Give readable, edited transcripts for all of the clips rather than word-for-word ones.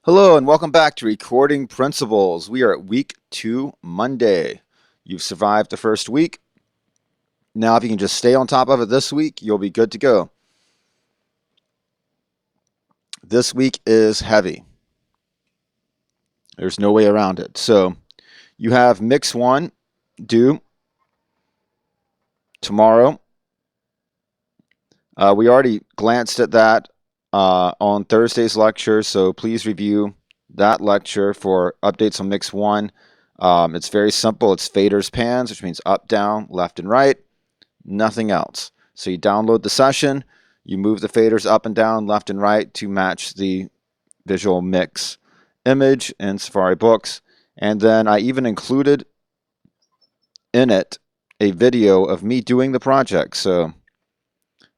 Hello and welcome back to Recording Principles. We are at week 2, Monday. You've survived the first week. Now, if you can just stay on top of it this week, you'll be good to go. This week is heavy. There's no way around it. So, you have Mix 1 due tomorrow. We already glanced at that on Thursday's lecture, so please review that lecture for updates on Mix 1. It's very simple. It's faders, pans, which means up, down, left, and right. Nothing else. So you download the session, you move the faders up and down, left and right to match the visual mix image in Safari Books. And then I even included in it a video of me doing the project. So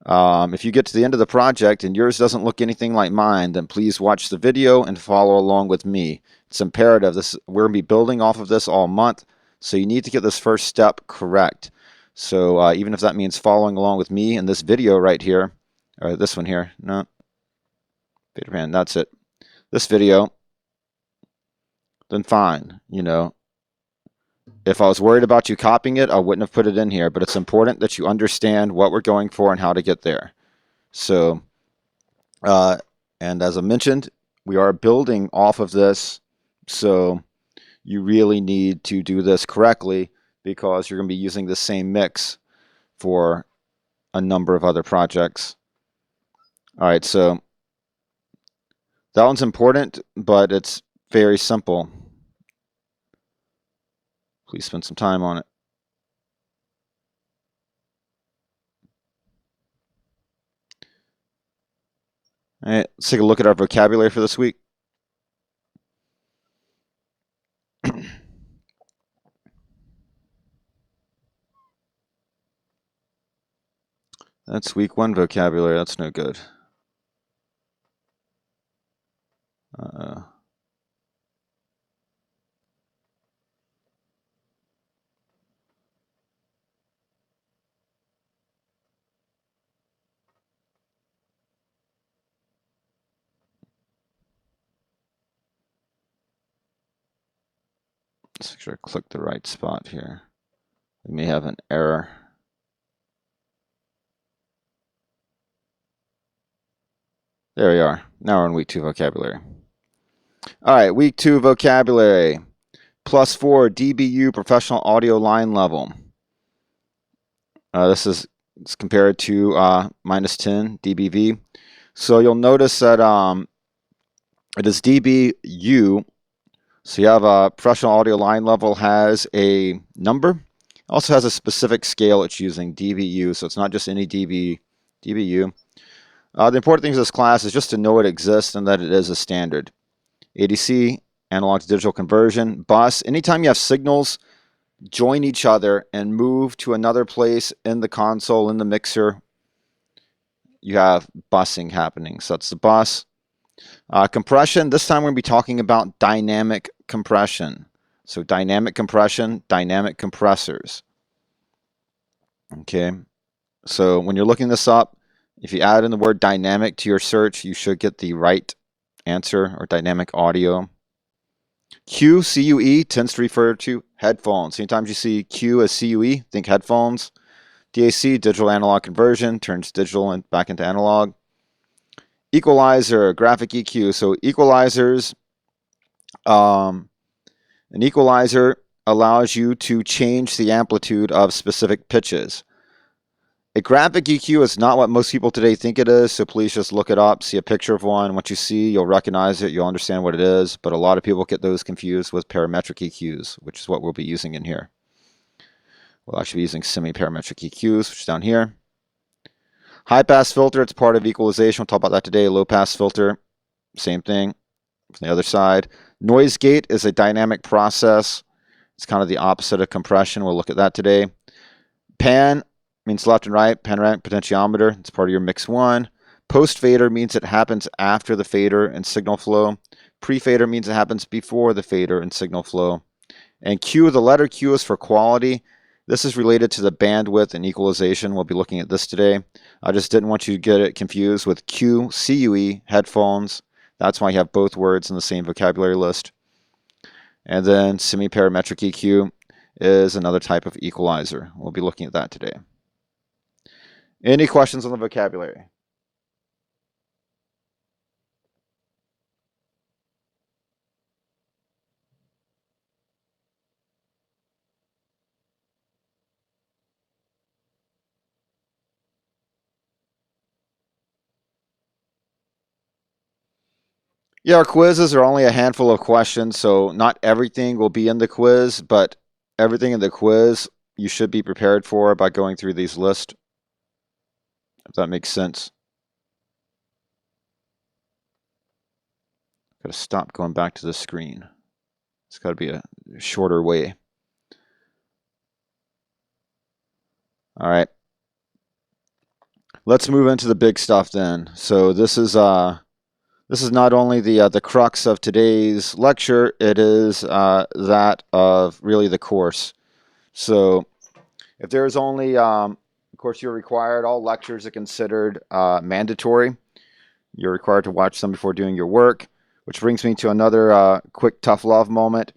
if you get to the end of the project and yours doesn't look anything like mine, then please watch the video and follow along with me. It's imperative. We're going to be building off of this all month, so you need to get this first step correct. So even if that means following along with me in this video right here, or this one here, no, fader pan, that's it, this video, then fine. You know, if I was worried about you copying it, I wouldn't have put it in here, but it's important that you understand what we're going for and how to get there. So, and as I mentioned, we are building off of this, so you really need to do this correctly, because you're going to be using the same mix for a number of other projects. All right, so that one's important, but it's very simple. Please spend some time on it. All right, let's take a look at our vocabulary for this week. That's week 1 vocabulary. That's no good. Let's make sure I click the right spot here. We may have an error. There we are. Now we're in week 2 vocabulary. All right, week 2 vocabulary. +4 dBu professional audio line level. This is compared to -10 dBV. So you'll notice that it is dBu. So you have a professional audio line level has a number. Also has a specific scale it's using, dBu. So it's not just any dBu. The important thing for this class is just to know it exists and that it is a standard. ADC, analog to digital conversion, bus. Anytime you have signals join each other and move to another place in the console, in the mixer, you have busing happening. So that's the bus. Compression, this time we're going to be talking about dynamic compression. So dynamic compression, dynamic compressors. Okay, so when you're looking this up, if you add in the word dynamic to your search, you should get the right answer, or dynamic audio. Q, CUE, tends to refer to headphones. Anytime you see Q as CUE, think headphones. DAC, digital analog conversion, turns digital and back into analog. Equalizer, graphic EQ. So equalizers, an equalizer allows you to change the amplitude of specific pitches. A graphic EQ is not what most people today think it is, so please just look it up, see a picture of one. Once you see, you'll recognize it, you'll understand what it is, but a lot of people get those confused with parametric EQs, which is what we'll be using in here. We'll actually be using semi-parametric EQs, which is down here. High-pass filter, it's part of equalization. We'll talk about that today. Low-pass filter, same thing from the other side. Noise gate is a dynamic process. It's kind of the opposite of compression. We'll look at that today. Pan means left and right, panoramic potentiometer. It's part of your mix 1. Post fader means it happens after the fader and signal flow. Pre-fader means it happens before the fader and signal flow. And Q, the letter Q is for quality. This is related to the bandwidth and equalization. We'll be looking at this today. I just didn't want you to get it confused with Q, CUE, headphones. That's why you have both words in the same vocabulary list. And then semi-parametric EQ is another type of equalizer. We'll be looking at that today. Any questions on the vocabulary? Yeah, our quizzes are only a handful of questions, so not everything will be in the quiz, but everything in the quiz you should be prepared for by going through these lists, if that makes sense. Got to stop going back to the screen. It's got to be a shorter way. All right. Let's move into the big stuff then. So this is not only the crux of today's lecture, it is that of really the course. So if there is only, of course, you're required, all lectures are considered mandatory. You're required to watch them before doing your work, which brings me to another quick tough love moment.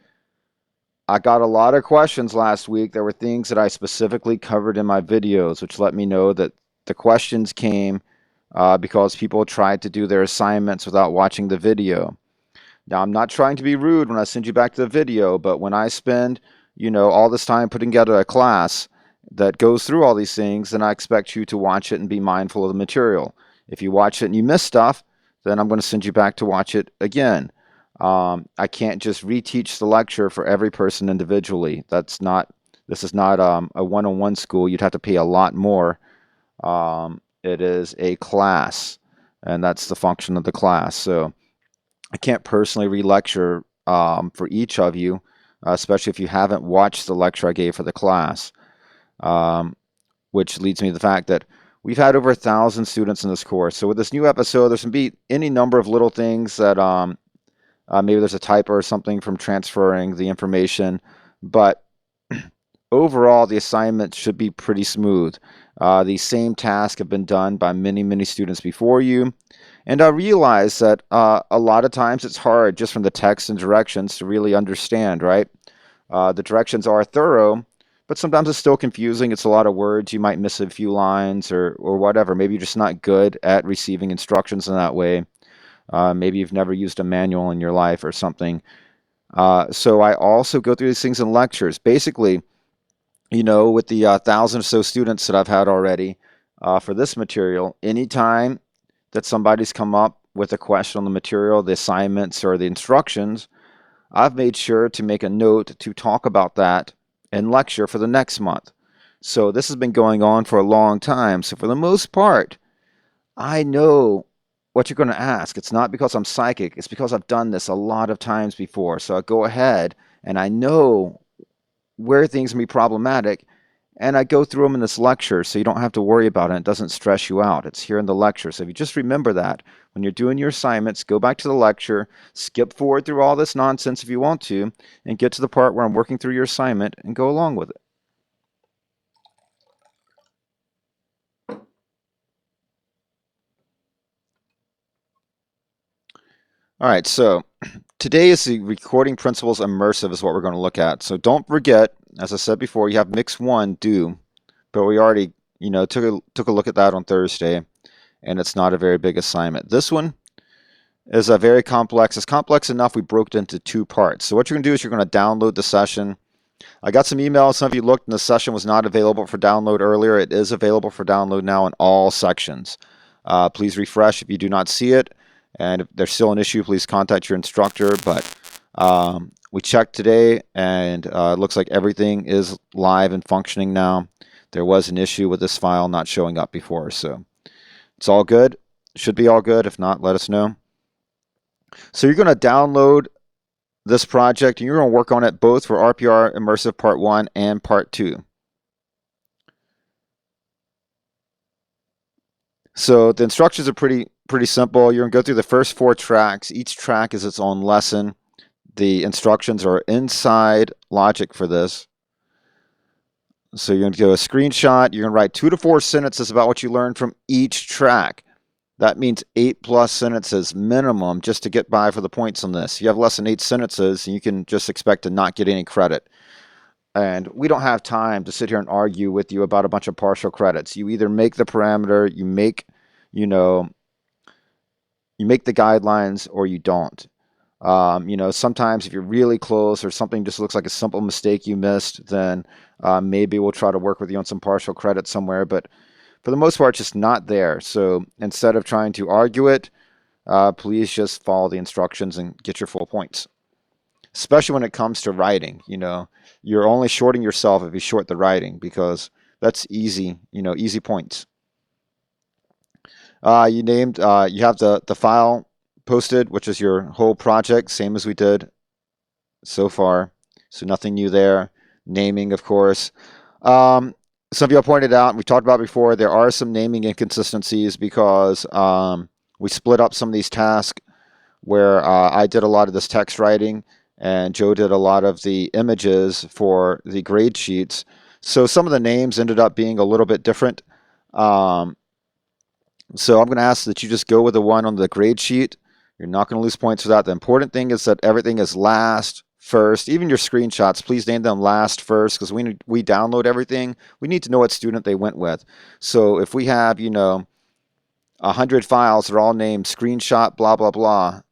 I got a lot of questions last week. There were things that I specifically covered in my videos, which let me know that the questions came because people tried to do their assignments without watching the video. Now, I'm not trying to be rude when I send you back to the video, but when I spend, all this time putting together a class that goes through all these things, then I expect you to watch it and be mindful of the material. If you watch it and you miss stuff, then I'm going to send you back to watch it again. I can't just reteach the lecture for every person individually. This is not a one-on-one school. You'd have to pay a lot more. It is a class, and that's the function of the class. So I can't personally re-lecture for each of you, especially if you haven't watched the lecture I gave for the class, which leads me to the fact that we've had over 1,000 students in this course. So with this new episode, there's going to be any number of little things that maybe there's a typo or something from transferring the information, but overall, the assignment should be pretty smooth. The same tasks have been done by many, many students before you. And I realize that a lot of times it's hard just from the text and directions to really understand, right? The directions are thorough, but sometimes it's still confusing. It's a lot of words. You might miss a few lines or whatever. Maybe you're just not good at receiving instructions in that way. Maybe you've never used a manual in your life or something. So I also go through these things in lectures. Basically, with the 1,000 or so students that I've had already for this material, anytime that somebody's come up with a question on the material, the assignments, or the instructions, I've made sure to make a note to talk about that in lecture for the next month. So this has been going on for a long time. So for the most part, I know what you're going to ask. It's not because I'm psychic. It's because I've done this a lot of times before. So I go ahead and I know where things can be problematic, and I go through them in this lecture so you don't have to worry about it. It doesn't stress you out. It's here in the lecture. So if you just remember that when you're doing your assignments, go back to the lecture, skip forward through all this nonsense if you want to, and get to the part where I'm working through your assignment and go along with it. All right, so today is the recording principles immersive is what we're going to look at. So don't forget, as I said before, you have Mix 1 due, but we already, took a look at that on Thursday, and it's not a very big assignment. This one is a very complex. It's complex enough we broke it into 2 parts. So what you're going to do is you're going to download the session. I got some emails. Some of you looked and the session was not available for download earlier. It is available for download now in all sections. Please refresh if you do not see it. And if there's still an issue, please contact your instructor. But we checked today, and it looks like everything is live and functioning now. There was an issue with this file not showing up before, so it's all good. Should be all good. If not, let us know. So you're going to download this project, and you're going to work on it both for RPR Immersive Part 1 and Part 2. So the instructions are pretty simple. You're going to go through the first 4 tracks. Each track is its own lesson. The instructions are inside Logic for this. So you're going to do a screenshot. You're going to write 2 to 4 sentences about what you learned from each track. That means 8+ sentences minimum just to get by for the points on this. If you have less than 8 sentences, you can just expect to not get any credit. And we don't have time to sit here and argue with you about a bunch of partial credits. You either make the parameter, you make the guidelines, or you don't. Sometimes if you're really close or something just looks like a simple mistake you missed, then maybe we'll try to work with you on some partial credit somewhere. But for the most part, it's just not there. So instead of trying to argue it, please just follow the instructions and get your full points. Especially when it comes to writing, you're only shorting yourself if you short the writing, because that's easy, easy points. You have the file posted, which is your whole project, same as we did so far. So nothing new there. Naming, of course. Some of you pointed out, and we talked about before, there are some naming inconsistencies because we split up some of these tasks where I did a lot of this text writing and Joe did a lot of the images for the grade sheets. So some of the names ended up being a little bit different. So I'm going to ask that you just go with the one on the grade sheet. You're not going to lose points for that. The important thing is that everything is last, first. Even your screenshots, please name them last, first, because we download everything. We need to know what student they went with. So if we have, 100 files that are all named screenshot, blah, blah, blah,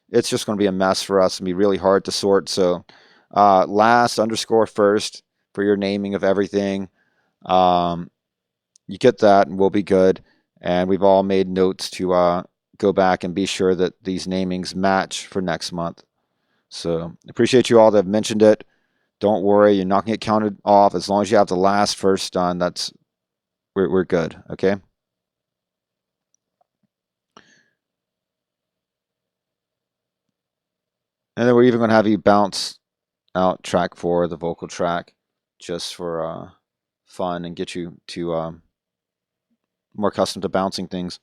it's just going to be a mess for us and be really hard to sort. So last underscore first for your naming of everything. You get that and we'll be good. And we've all made notes to go back and be sure that these namings match for next month. So appreciate you all that have mentioned it. Don't worry, you're not going to get counted off. As long as you have the last first done, we're good, okay? And then we're even going to have you bounce out track 4, the vocal track, just for fun and get you to more accustomed to bouncing things.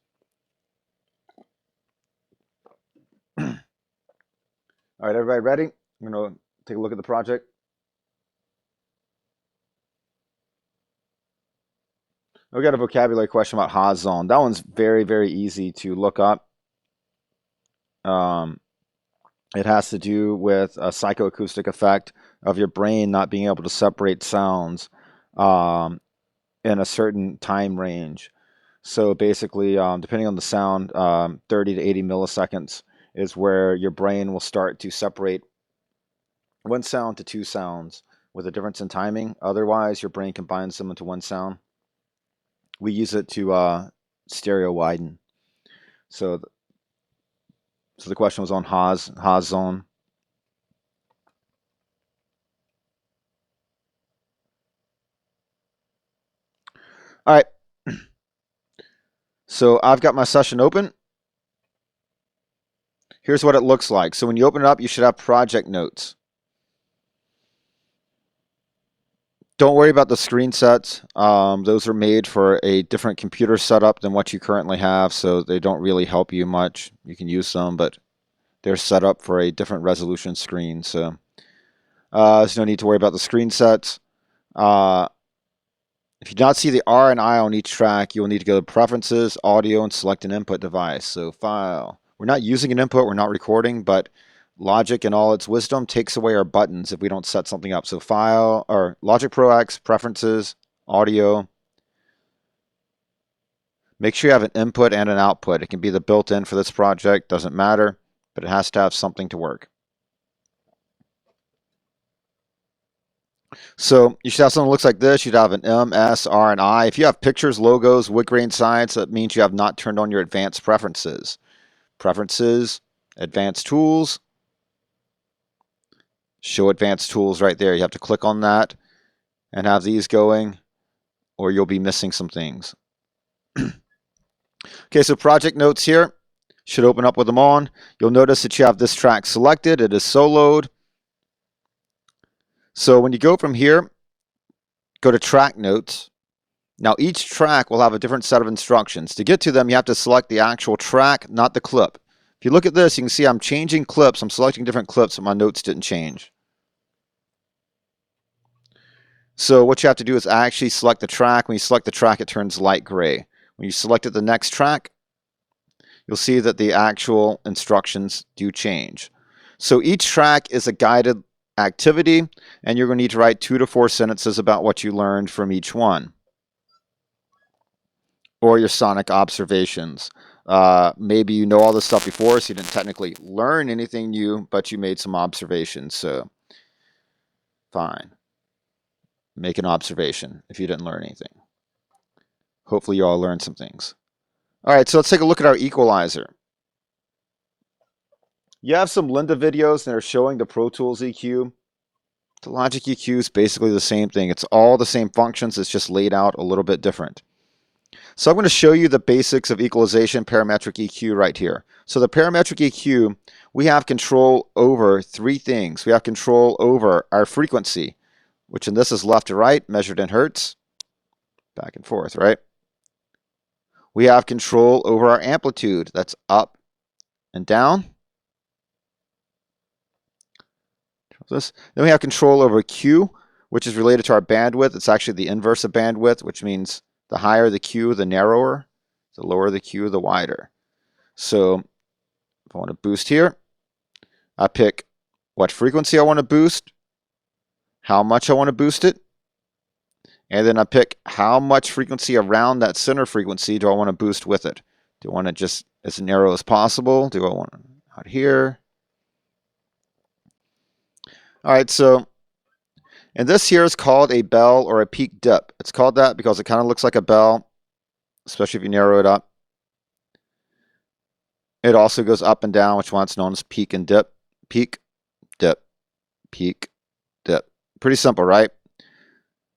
All right, everybody ready? I'm going to take a look at the project. We got a vocabulary question about Haas zone. That one's very, very easy to look up. It has to do with a psychoacoustic effect of your brain not being able to separate sounds in a certain time range. So basically, depending on the sound, 30 to 80 milliseconds is where your brain will start to separate one sound to two sounds with a difference in timing. Otherwise, your brain combines them into one sound. We use it to stereo widen. So the question was on Haas zone. All right. So I've got my session open. Here's what it looks like. So when you open it up, you should have project notes. Don't worry about the screen sets. Those are made for a different computer setup than what you currently have, so they don't really help you much. You can use them, but they're set up for a different resolution screen. So there's no need to worry about the screen sets. If you do not see the R and I on each track, you will need to go to Preferences, Audio, and select an input device. So File. We're not using an input, we're not recording, but Logic in all its wisdom takes away our buttons if we don't set something up. So File, or Logic Pro X, Preferences, Audio. Make sure you have an input and an output. It can be the built-in for this project, doesn't matter, but it has to have something to work. So you should have something that looks like this. You'd have an M, S, R, and I. If you have pictures, logos, wood grain signs, that means you have not turned on your advanced preferences. Preferences, advanced tools. Show advanced tools right there. You have to click on that and have these going, or you'll be missing some things. Okay, so project notes here. Should open up with them on. You'll notice that you have this track selected. It is soloed. So when you go from here, go to track notes. Now each track will have a different set of instructions. To get to them, you have to select the actual track, not the clip. If you look at this, you can see I'm changing clips. I'm selecting different clips, but my notes didn't change. So what you have to do is actually select the track. When you select the track, it turns light gray. When you selected the next track, you'll see that the actual instructions do change. So each track is a guided activity, and you're going to need to write 2 to 4 sentences about what you learned from each one, or your sonic observations. Maybe you know all this stuff before, so you didn't technically learn anything new, but you made some observations. So fine, make an observation if you didn't learn anything. Hopefully you all learned some things. All right, so let's take a look at our equalizer. You have some Linda videos that are showing the Pro Tools EQ. The Logic EQ is basically the same thing. It's all the same functions. It's just laid out a little bit different. So I'm going to show you the basics of equalization, parametric EQ right here. So the parametric EQ, we have control over 3 things. We have control over our frequency, which in this is left to right, measured in hertz, back and forth, right? We have control over our amplitude, that's up and down. Then we have control over Q, which is related to our bandwidth. It's actually the inverse of bandwidth, which means the higher the Q, the narrower. The lower the Q, the wider. So if I want to boost here, I pick what frequency I want to boost, how much I want to boost it, and then I pick how much frequency around that center frequency do I want to boost with it. Do I want it just as narrow as possible? Do I want it out here? All right, so, and this here is called a bell or a peak dip. It's called that because it kind of looks like a bell, especially if you narrow it up. It also goes up and down, which is known as peak and dip. Peak, dip, peak, dip. Pretty simple, right?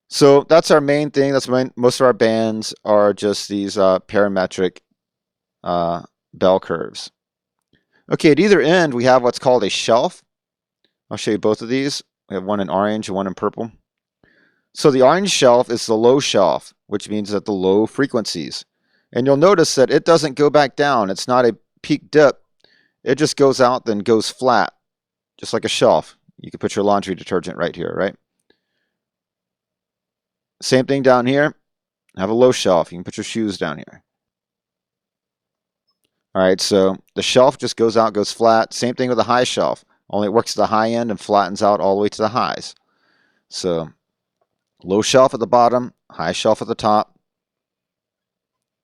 So that's our main thing. That's most of our bands are just these parametric bell curves. Okay, at either end, we have what's called a shelf. I'll show you both of these. We have one in orange and one in purple. So the orange shelf is the low shelf, which means at the low frequencies. And you'll notice that it doesn't go back down. It's not a peak dip. It just goes out, then goes flat, just like a shelf. You could put your laundry detergent right here, right? Same thing down here. Have a low shelf. You can put your shoes down here. All right, so the shelf just goes out, goes flat. Same thing with the high shelf. Only it works at the high end and flattens out all the way to the highs. So low shelf at the bottom, high shelf at the top.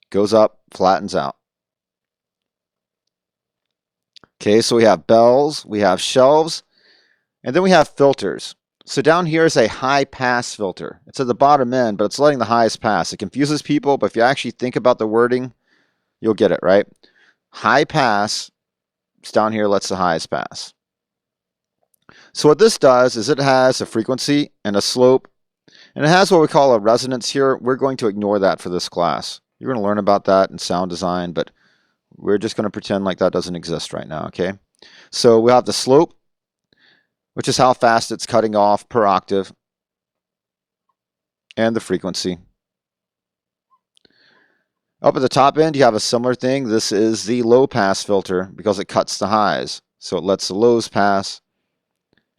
Goes up, flattens out. Okay, so we have bells, we have shelves, and then we have filters. So down here is a high pass filter. It's at the bottom end, but it's letting the highest pass. It confuses people, but if you actually think about the wording, you'll get it, right? High pass, it's down here, lets the highest pass. So what this does is it has a frequency and a slope, and it has what we call a resonance here. We're going to ignore that for this class. You're going to learn about that in sound design, but we're just going to pretend like that doesn't exist right now, okay? So we have the slope, which is how fast it's cutting off per octave, and the frequency. Up at the top end, you have a similar thing. This is the low pass filter because it cuts the highs. So it lets the lows pass,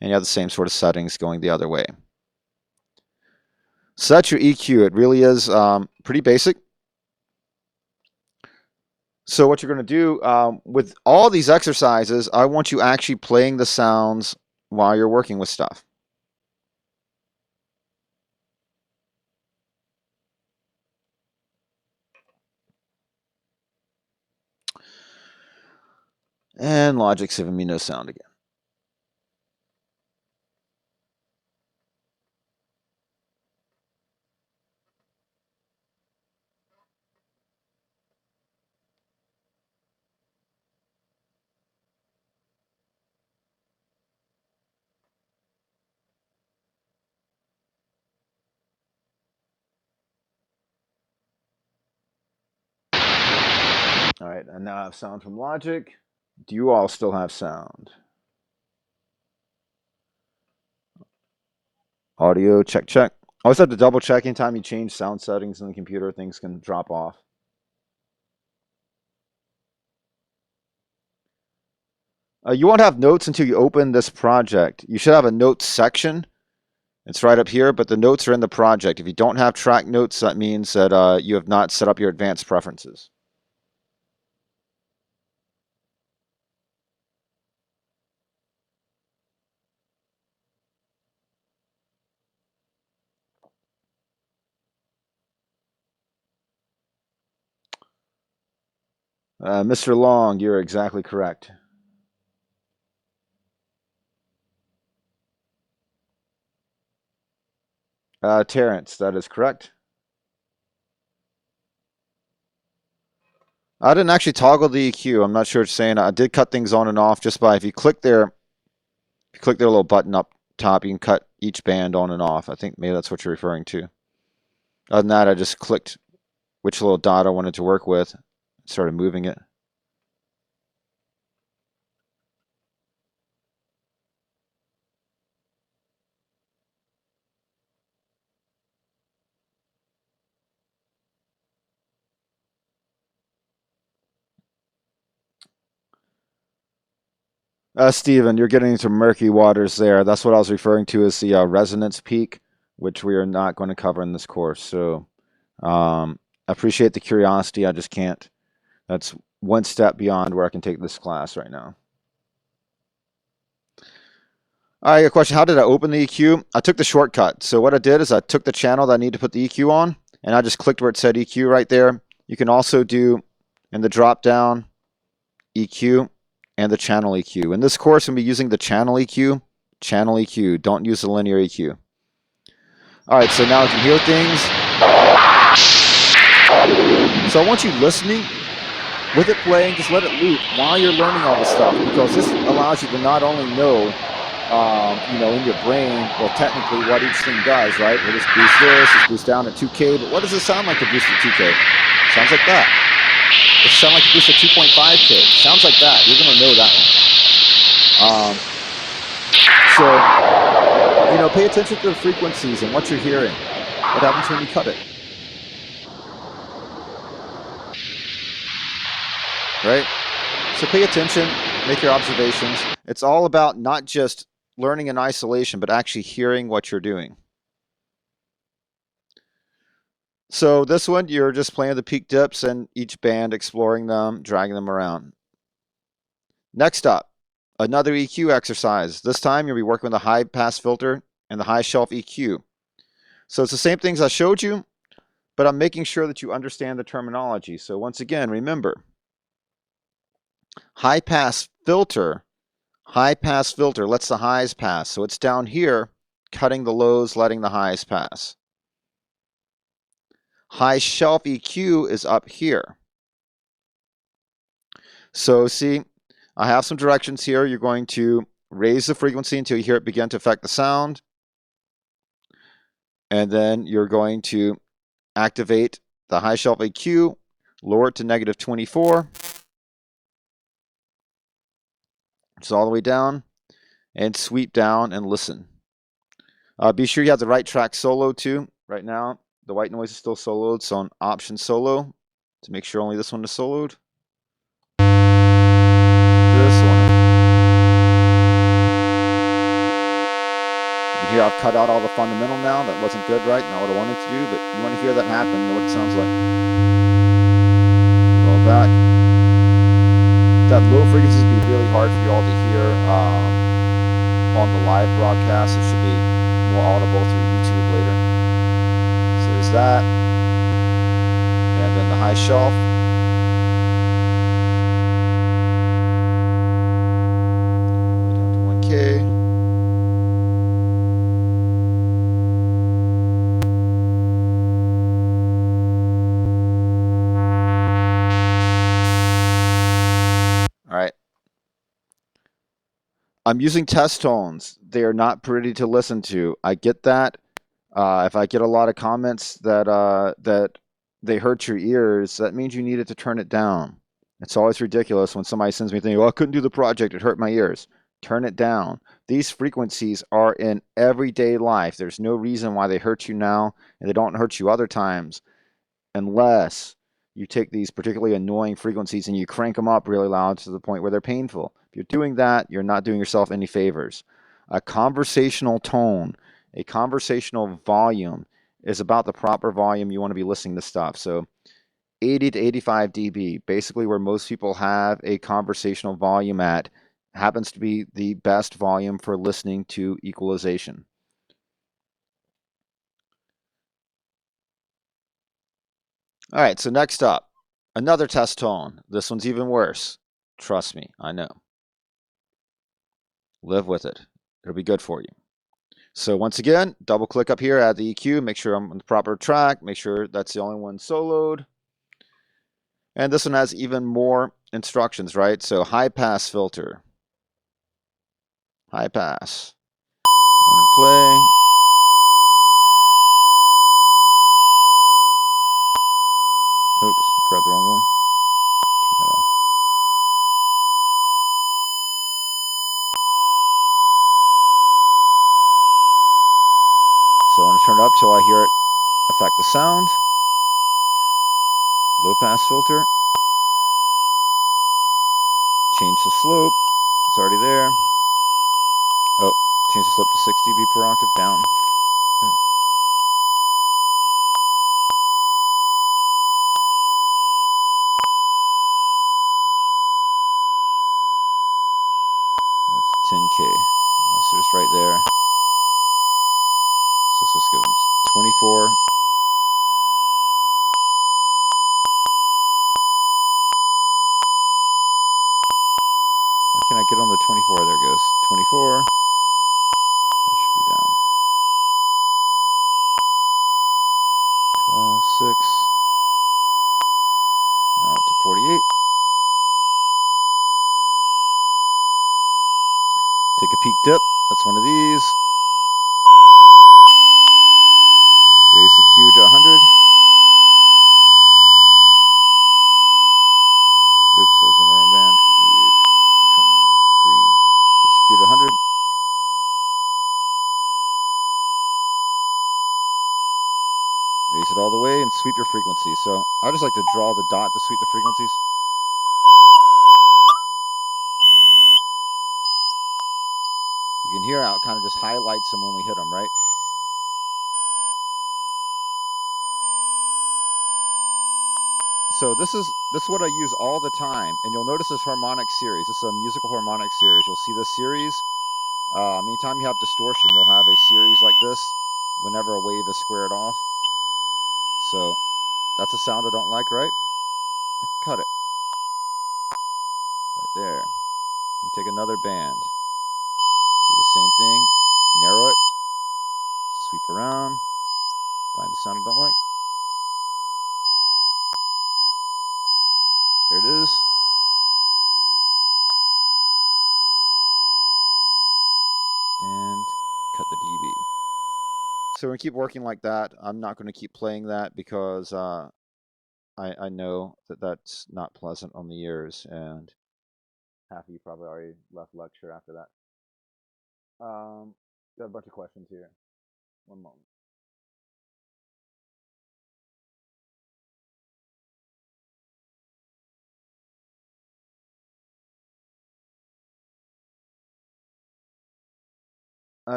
and you have the same sort of settings going the other way. So that's your EQ. It really is pretty basic. So what you're going to do with all these exercises, I want you actually playing the sounds while you're working with stuff. And Logic's giving me no sound again. All right, and now I have sound from Logic. Do you all still have sound? Audio, check, check. Always have to double check anytime you change sound settings in the computer, things can drop off. You won't have notes until you open this project. You should have a notes section. It's right up here, but the notes are in the project. If you don't have track notes, that means that you have not set up your advanced preferences. Mr. Long, you're exactly correct. Terrence, that is correct. I didn't actually toggle the EQ. I'm not sure what you're saying. I did cut things on and off just by if you click there, if you click their little button up top, you can cut each band on and off. I think maybe that's what you're referring to. Other than that, I just clicked which little dot I wanted to work with, started moving it. Steven, you're getting into murky waters there. That's what I was referring to as the resonance peak, which we are not going to cover in this course. So I appreciate the curiosity. I just can't. That's one step beyond where I can take this class right now. All right, a question. How did I open the EQ? I took the shortcut. So what I did is I took the channel that I need to put the EQ on, and I just clicked where it said EQ right there. You can also do in the drop down EQ and the channel EQ. In this course, I'm going to be using the channel EQ. Channel EQ. Don't use the linear EQ. All right, so now you can hear things. So I want you listening. With it playing, just let it loop while you're learning all this stuff, because this allows you to not only know, in your brain, well, technically what each thing does, right? We'll just boost this boost down at 2K, but what does it sound like to boost at 2K? Sounds like that. It sounds like to boost at 2.5K. Sounds like that. You're going to know that one. So, pay attention to the frequencies and what you're hearing. What happens when you cut it? Right? So pay attention, make your observations. It's all about not just learning in isolation, but actually hearing what you're doing. So this one, you're just playing the peak dips and each band, exploring them, dragging them around. Next up, another EQ exercise. This time you'll be working with the high pass filter and the high shelf EQ. So it's the same things I showed you, but I'm making sure that you understand the terminology. So once again, remember, high pass filter lets the highs pass. So it's down here, cutting the lows, letting the highs pass. High shelf EQ is up here. So see, I have some directions here. You're going to raise the frequency until you hear it begin to affect the sound. And then you're going to activate the high shelf EQ, lower it to -24. It's all the way down, and sweep down and listen. Be sure you have the right track solo too. Right now, the white noise is still soloed, so on option solo to make sure only this one is soloed. This one. You can hear I've cut out all the fundamental now. That wasn't good, right? Not what I wanted to do, but you want to hear that happen, know what it sounds like. Roll back. That low frequency would be really hard for you all to hear on the live broadcast. It should be more audible through YouTube later. So there's that. And then the high shelf. All the way down to 1K. All right. I'm using test tones. They are not pretty to listen to. I get that. If I get a lot of comments that they hurt your ears, that means you needed to turn it down. It's always ridiculous when somebody sends me thinking, "Oh, I couldn't do the project. It hurt my ears." Turn it down. These frequencies are in everyday life. There's no reason why they hurt you now and they don't hurt you other times, unless you take these particularly annoying frequencies and you crank them up really loud to the point where they're painful. If you're doing that, you're not doing yourself any favors. A conversational tone, a conversational volume is about the proper volume you want to be listening to stuff. So 80 to 85 dB, basically where most people have a conversational volume at, happens to be the best volume for listening to equalization. All right, so next up, Another test tone. This one's even worse. Trust me, I know. Live with it. It'll be good for you. So once again, double click up here, add the EQ, make sure I'm on the proper track, make sure that's the only one soloed. And this one has even more instructions, right? So high pass filter. High pass. When it play. Oops, grabbed the wrong one. Turn that off. So I want to turn it up till I hear it affect the sound. Low pass filter. Change the slope. It's already there. Oh, change the slope to 6 dB per octave down. Oh, it's 10K. So just right there. So let's just give them 24. Why can't I get on the 24? There it goes. 24. That should be down. 12, 6. Now up to 48. Take a peak dip. That's one of these. Raise the Q to 100. Oops, that was on the wrong band. Need, which one am I on? Green. Raise the Q to 100. Raise it all the way and sweep your frequency. So I just like to draw the dot to sweep the frequencies. You can hear how it kind of just highlights them when we hit them, right? So this is what I use all the time, and you'll notice this harmonic series. This is a musical harmonic series. You'll see this series. Anytime you have distortion, you'll have a series like this whenever a wave is squared off. So that's a sound I don't like, right? I can cut it. Right there. You take another band. Do the same thing. Narrow it. Sweep around. Find the sound I don't like. There it is. And cut the dB. So we're going to keep working like that. I'm not going to keep playing that because I know that that's not pleasant on the ears, and half of you probably already left lecture after that. Got a bunch of questions here. One moment.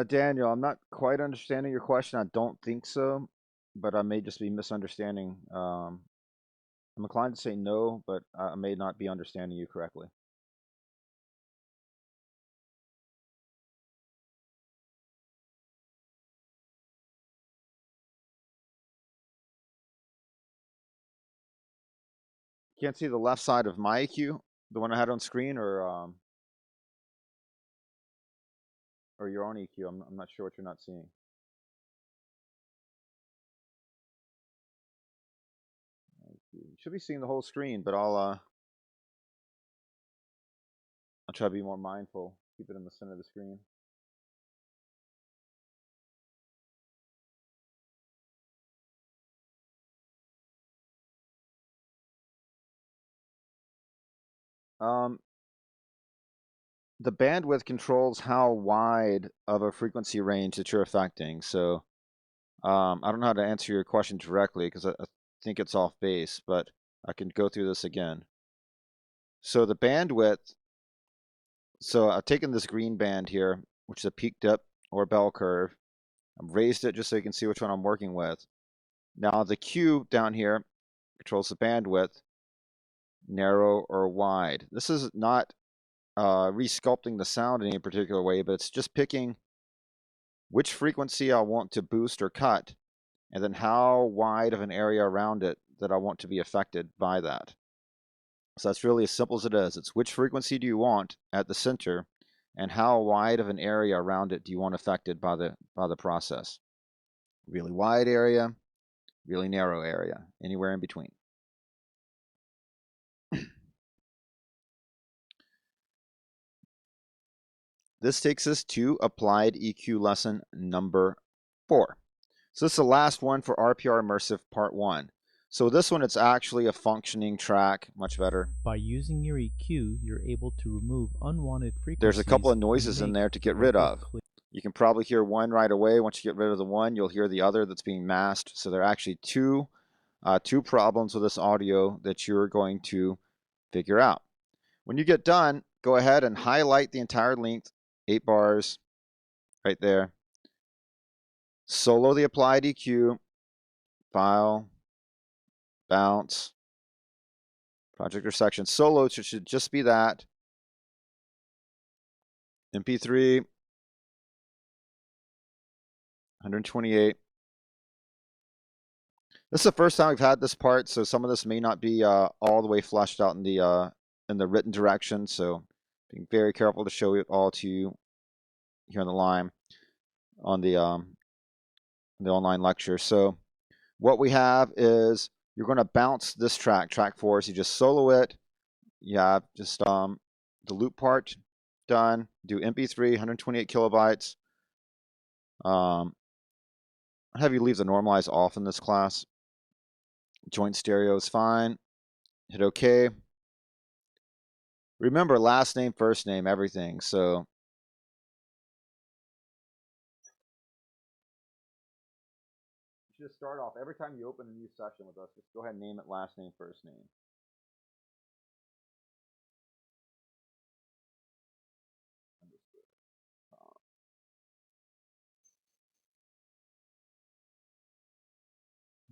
Daniel, I'm not quite understanding your question. I don't think so, but I may just be misunderstanding. I'm inclined to say no, but I may not be understanding you correctly. Can't see the left side of my EQ, the one I had on screen, or your own EQ. I'm not sure what you're not seeing. You should be seeing the whole screen, but I'll try to be more mindful. Keep it in the center of the screen. Um, the bandwidth controls how wide of a frequency range that you're affecting. So I don't know how to answer your question directly because I think it's off base, but I can go through this again. So the bandwidth, so I've taken this green band here, which is a peak dip or bell curve. I've raised it just so you can see which one I'm working with. Now the Q down here controls the bandwidth, narrow or wide. This is not resculpting the sound in any particular way, but it's just picking which frequency I want to boost or cut, and then how wide of an area around it that I want to be affected by that. So that's really as simple as it is. It's which frequency do you want at the center, and how wide of an area around it do you want affected by the process. Really wide area, really narrow area, anywhere in between. This takes us to applied EQ lesson number 4. So this is the last one for RPR Immersive Part 1. So this one, it's actually a functioning track, much better. By using your EQ, you're able to remove unwanted frequencies. There's a couple of noises in there to get rid of. You can probably hear one right away. Once you get rid of the one, you'll hear the other that's being masked. So there are actually two problems with this audio that you're going to figure out. When you get done, go ahead and highlight the entire length, 8 bars, right there. Solo the applied EQ, file, bounce, project or section. Solo should just be that. MP3, 128. This is the first time we've had this part, so some of this may not be all the way fleshed out in the written direction. So being very careful to show it all to you here on the line on the online lecture. So what we have is you're going to bounce this track 4. So you just solo it. You have just the loop part done. Do MP3, 128 kilobytes. I'll have you leave the normalize off in this class. Joint stereo is fine. Hit OK. Remember, last name, first name, everything. So you should start off every time you open a new session with us. Just go ahead and name it last name, first name.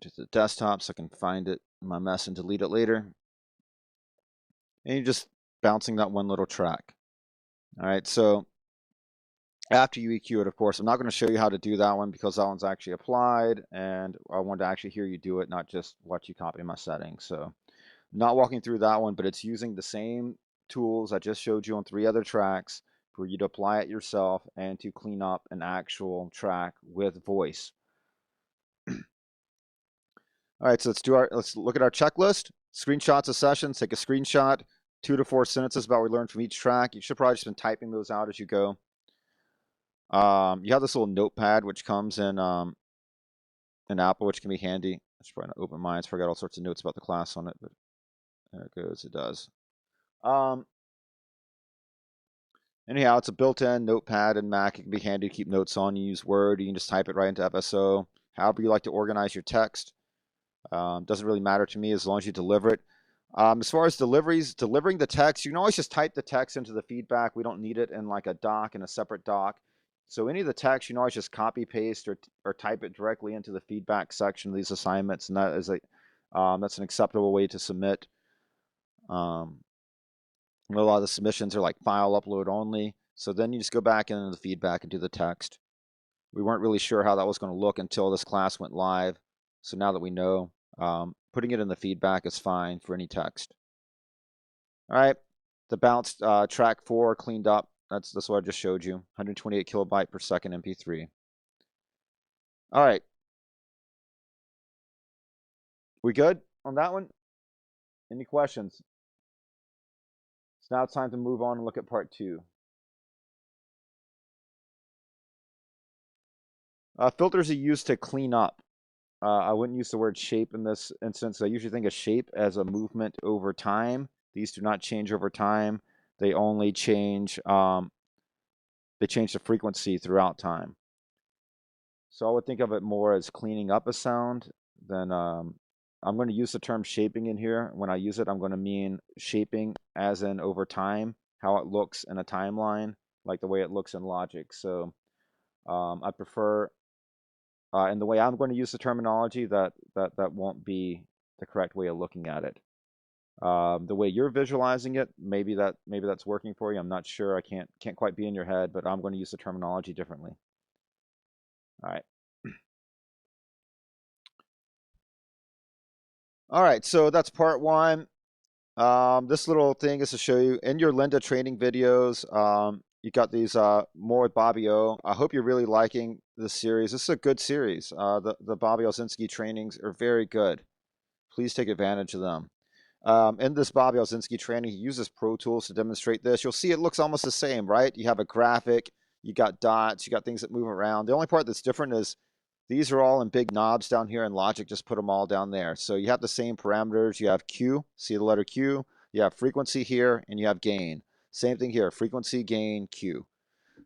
Just the desktop so I can find it in my mess and delete it later. And you're just bouncing that one little track. All right, so after you EQ it, of course, I'm not going to show you how to do that one because that one's actually applied, and I wanted to actually hear you do it, not just watch you copy my settings. So not walking through that one, but it's using the same tools I just showed you on 3 other tracks for you to apply it yourself and to clean up an actual track with voice. All right, so let's look at our checklist. Screenshots of sessions. Take a screenshot, 2 to 4 sentences about what we learned from each track. You should probably just been typing those out as you go. You have this little notepad which comes in Apple, which can be handy. It's probably not open mine. I forgot all sorts of notes about the class on it, but there it goes. It does. Anyhow, it's a built-in notepad in Mac. It can be handy to keep notes on. You use Word. You can just type it right into FSO. However you like to organize your text. Doesn't really matter to me as long as you deliver it. As far as delivering the text, you can always just type the text into the feedback. We don't need it in like a doc, in a separate doc. So any of the text, you can always just copy paste or type it directly into the feedback section of these assignments, and that is that's an acceptable way to submit. A lot of the submissions are like file upload only. So then you just go back into the feedback and do the text. We weren't really sure how that was going to look until this class went live. So now that we know, putting it in the feedback is fine for any text. All right, the bounced track 4 cleaned up. That's what I just showed you. 128 kilobyte per second MP3. All right. We good on that one? Any questions? So now it's time to move on and look at part 2. Filters are used to clean up. I wouldn't use the word shape in this instance. I usually think of shape as a movement over time. These do not change over time. They only change the frequency throughout time. So I would think of it more as cleaning up a sound than I'm going to use the term shaping in here. When I use it, I'm going to mean shaping as in over time, how it looks in a timeline, like the way it looks in Logic. So I prefer, and the way I'm going to use the terminology, that won't be the correct way of looking at it. The way you're visualizing it, maybe that's working for you. I'm not sure. I can't quite be in your head, but I'm going to use the terminology differently. All right. All right, so that's part 1. This little thing is to show you in your Linda training videos. You got these more with Bobby O. I hope you're really liking this series. This is a good series. The Bobby Olszynski trainings are very good. Please take advantage of them. In this Bobby Olszynski training, he uses Pro Tools to demonstrate this. You'll see it looks almost the same, right? You have a graphic, you got dots, you got things that move around. The only part that's different is these are all in big knobs down here, and Logic just put them all down there. So you have the same parameters. You have Q, see the letter Q. You have frequency here, and you have gain. Same thing here, frequency, gain, Q.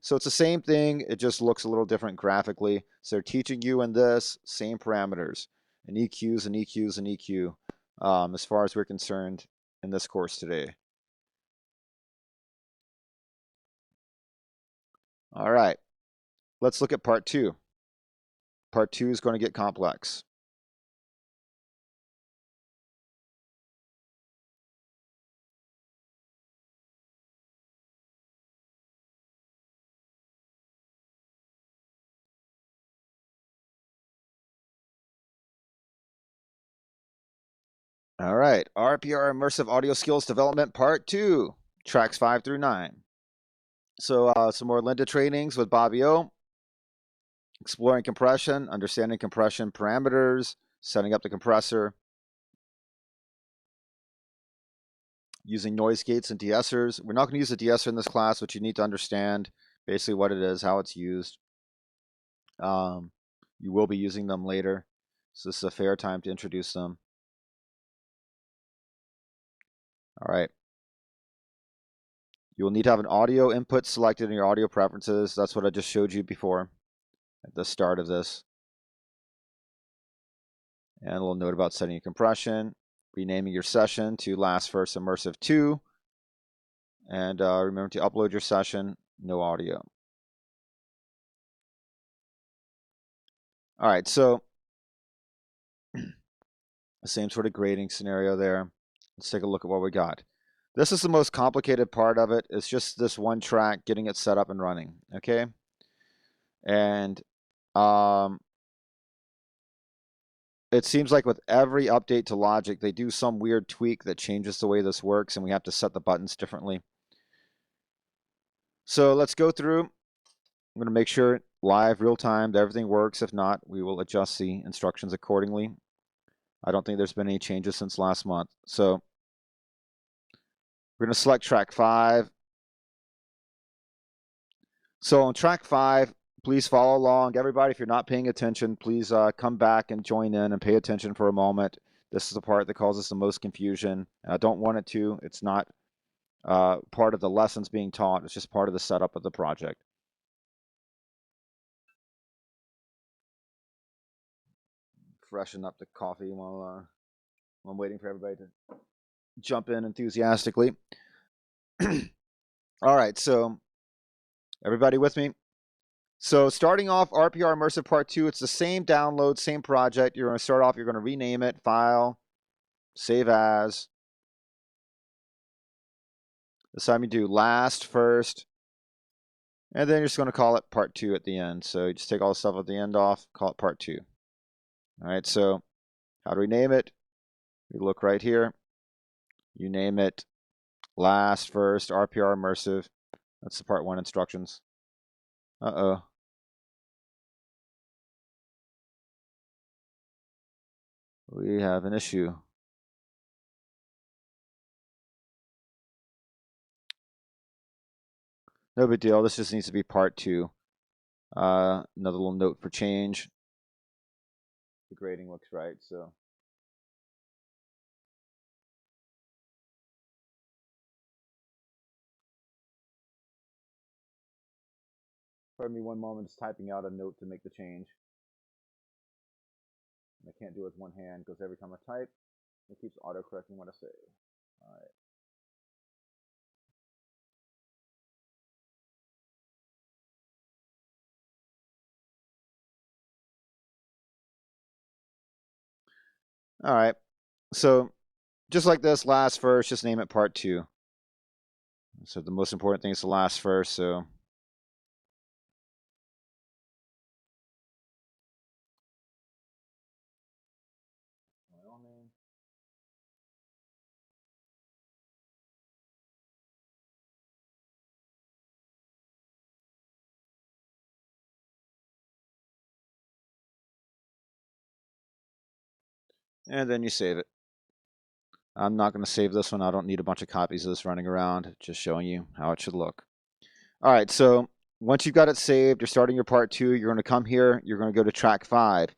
So it's the same thing. It just looks a little different graphically. So they're teaching you in this, same parameters, and EQs and EQs and EQ, as far as we're concerned in this course today. All right, let's look at part two. Part two is going to get complex. All right, RPR Immersive Audio Skills Development Part 2, tracks 5 through 9. So some more Linda trainings with Bobby O. Exploring compression, understanding compression parameters, setting up the compressor, using noise gates and de-essers. We're not going to use a de-esser in this class, but you need to understand basically what it is, how it's used. You will be using them later, so this is a fair time to introduce them. All right. You will need to have an audio input selected in your audio preferences. That's what I just showed you before at the start of this. And a little note about setting a compression, renaming your session to Last First Immersive 2, and remember to upload your session, no audio. All right, so the same sort of grading scenario there. Let's take a look at what we got. This is the most complicated part of it. It's just this one track, getting it set up and running, okay? And it seems like with every update to Logic, they do some weird tweak that changes the way this works, and we have to set the buttons differently. So let's go through. I'm going to make sure live, real time, that everything works. If not, we will adjust the instructions accordingly. I don't think there's been any changes since last month. So we're going to select track 5. So on track 5, please follow along. Everybody, if you're not paying attention, please come back and join in and pay attention for a moment. This is the part that causes the most confusion. I don't want it to. It's not part of the lessons being taught. It's just part of the setup of the project. Freshen up the coffee while I'm waiting for everybody to jump in enthusiastically. All right, so everybody with me? So starting off RPR Immersive Part 2, it's the same download, same project. You're going to start off, you're going to rename it, File, Save As. This time you do Last, First, and then you're just going to call it Part 2 at the end. So you just take all the stuff at the end off, call it Part 2. All right, so how do we name it? We look right here. You name it Last, First, RPR Immersive. That's the Part 1 instructions. Uh-oh. We have an issue. No big deal. This just needs to be Part 2. Another little note for change. The grading looks right, so. Pardon me one moment, just typing out a note to make the change. I can't do it with one hand because every time I type, it keeps auto-correcting what I say. All right. All right. So just like this, last first, just name it Part 2. So the most important thing is the last first, so. and then you save it. I'm not going to save this one. I don't need a bunch of copies of this running around, just showing you how it should look. All right, so once you've got it saved, you're starting your part 2, you're going to come here, you're going to go to track 5.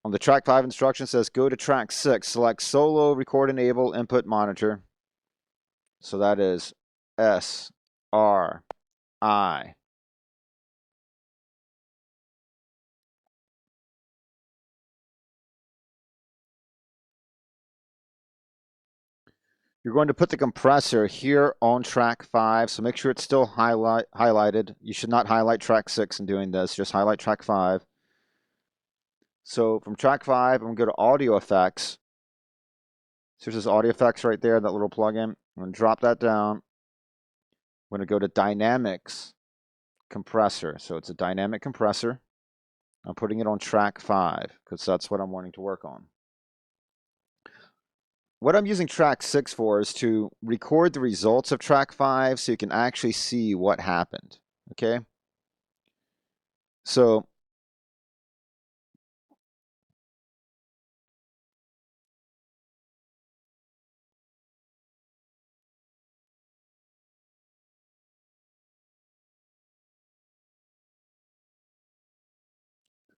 On the track 5 instruction says go to track 6, select solo, record, enable, input, monitor. So that is S, R, I. You're going to put the compressor here on track 5, so make sure it's still highlighted. You should not highlight track 6 in doing this, just highlight track 5. So from track 5, I'm going to go to audio effects. So there's this audio effects right there, that little plugin. I'm going to drop that down. I'm going to go to dynamics compressor. So it's a dynamic compressor. I'm putting it on track 5 because that's what I'm wanting to work on. What I'm using track 6 for is to record the results of track 5 so you can actually see what happened. Okay? So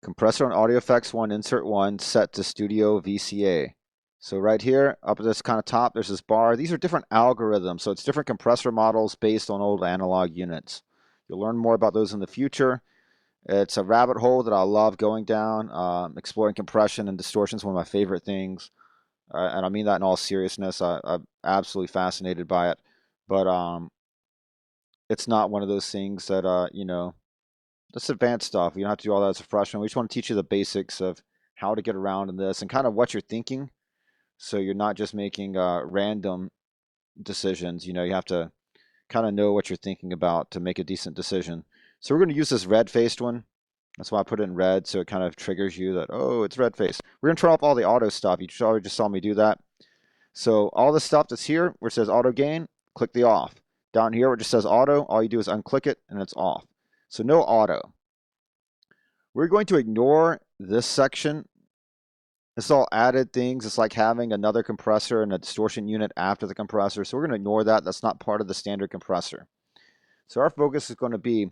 compressor on audio effects 1, insert 1, set to studio VCA. So right here, up at this kind of top, there's this bar. These are different algorithms. So it's different compressor models based on old analog units. You'll learn more about those in the future. It's a rabbit hole that I love going down. Exploring compression and distortion is one of my favorite things. And I mean that in all seriousness. I'm absolutely fascinated by it. But it's not one of those things that, you know, that's advanced stuff. You don't have to do all that as a freshman. We just want to teach you the basics of how to get around in this and kind of what you're thinking. So you're not just making random decisions. You know, you have to kind of know what you're thinking about to make a decent decision. So we're going to use this red-faced one. That's why I put it in red, so it kind of triggers you that, oh, it's red-faced. We're going to turn off all the auto stuff. You already just saw me do that. So all the stuff that's here where it says auto gain, click the off. Down here where it just says auto, all you do is unclick it and it's off. So no auto. We're going to ignore this section. It's all added things. It's like having another compressor and a distortion unit after the compressor. So we're going to ignore that. That's not part of the standard compressor. So our focus is going to be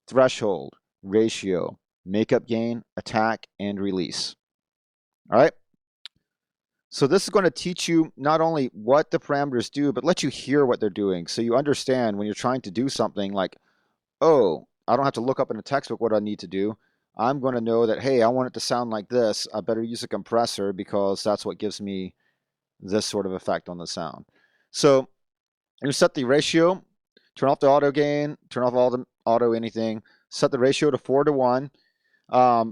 threshold, ratio, makeup gain, attack, and release. All right. So this is going to teach you not only what the parameters do, but let you hear what they're doing. So you understand when you're trying to do something like, oh, I don't have to look up in a textbook what I need to do. I'm going to know that, hey, I want it to sound like this. I better use a compressor because that's what gives me this sort of effect on the sound. So you set the ratio, turn off the auto gain, turn off all the auto anything, set the ratio to 4:1.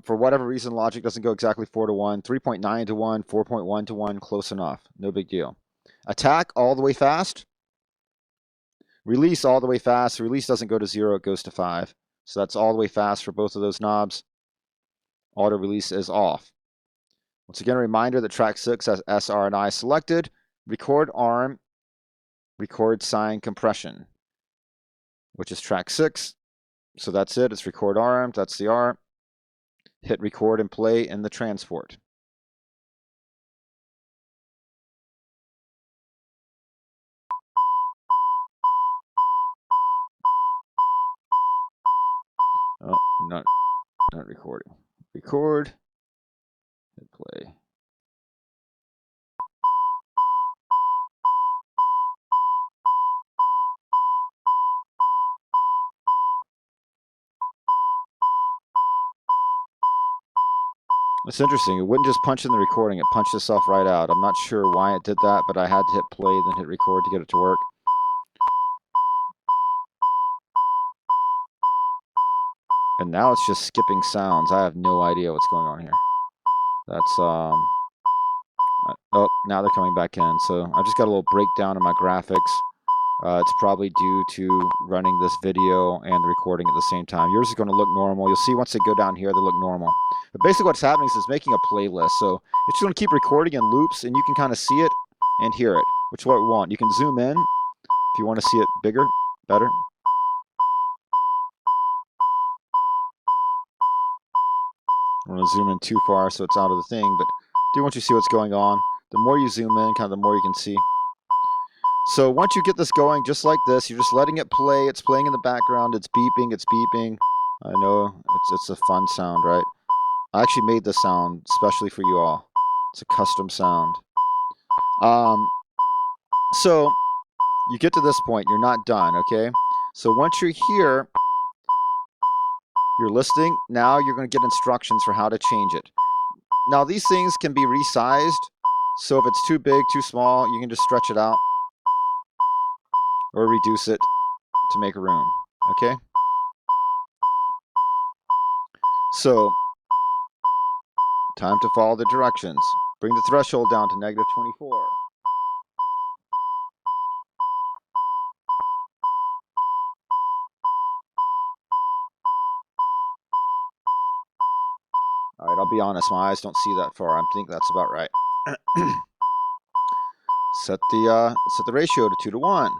For whatever reason, Logic doesn't go exactly 4:1, 3.9:1, 4.1:1, close enough. No big deal. Attack all the way fast. Release all the way fast. Release doesn't go to 0, it goes to 5. So that's all the way fast for both of those knobs. Auto release is off. Once again, a reminder that track 6 has S, R, and I selected. Record arm, record sine compression, which is track 6. So that's it. It's record arm. That's the R. Hit record and play in the transport. Oh, not recording. Record. Hit play. It's interesting. It wouldn't just punch in the recording. It punched itself right out. I'm not sure why it did that, but I had to hit play, then hit record to get it to work. And now it's just skipping sounds. I have no idea what's going on here. That's, oh, now they're coming back in. So I just got a little breakdown in my graphics. It's probably due to running this video and the recording at the same time. Yours is going to look normal. You'll see once they go down here, they look normal. But basically what's happening is it's making a playlist. So it's just going to keep recording in loops, and you can kind of see it and hear it, which is what we want. You can zoom in if you want to see it bigger, better. I don't want to zoom in too far so it's out of the thing, but do want you to see what's going on. The more you zoom in, kind of the more you can see. So once you get this going, just like this, you're just letting it play. It's playing in the background. It's beeping. It's beeping. I know it's a fun sound, right? I actually made this sound especially for you all. It's a custom sound. So you get to this point, you're not done, okay? So once you're here, you're listening. Now you're going to get instructions for how to change it. Now these things can be resized. So if it's too big, too small, you can just stretch it out or reduce it to make room, okay? So time to follow the directions. Bring the threshold down to -24. All right, I'll be honest, my eyes don't see that far. I think that's about right. Set the ratio to 2:1.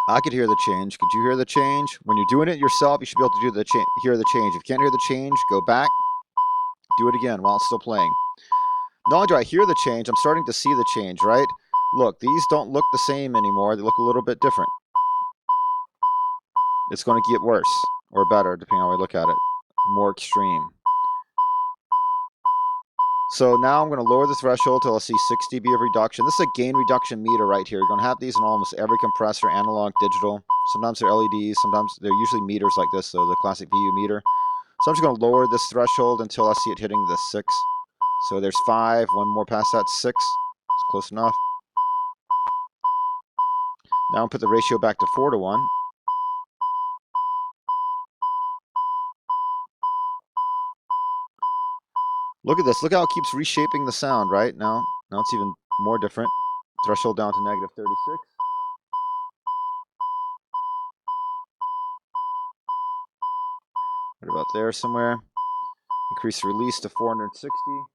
I could hear the change. Could you hear the change? When you're doing it yourself, you should be able to do hear the change. If you can't hear the change, go back, do it again while it's still playing. Not only do I hear the change, I'm starting to see the change, right? Look, these don't look the same anymore. They look a little bit different. It's going to get worse or better, depending on how we look at it. More extreme. So now I'm going to lower the threshold till I see 6 dB of reduction. This is a gain reduction meter right here. You're going to have these in almost every compressor, analog, digital. Sometimes they're LEDs, sometimes they're usually meters like this, so the classic VU meter. So I'm just going to lower this threshold until I see it hitting the 6. So there's 5, one more past that, 6. It's close enough. Now I'll put the ratio back to 4:1. Look at this. Look how it keeps reshaping the sound, right? Now it's even more different. Threshold down to -36. Right about there somewhere. Increase the release to 460.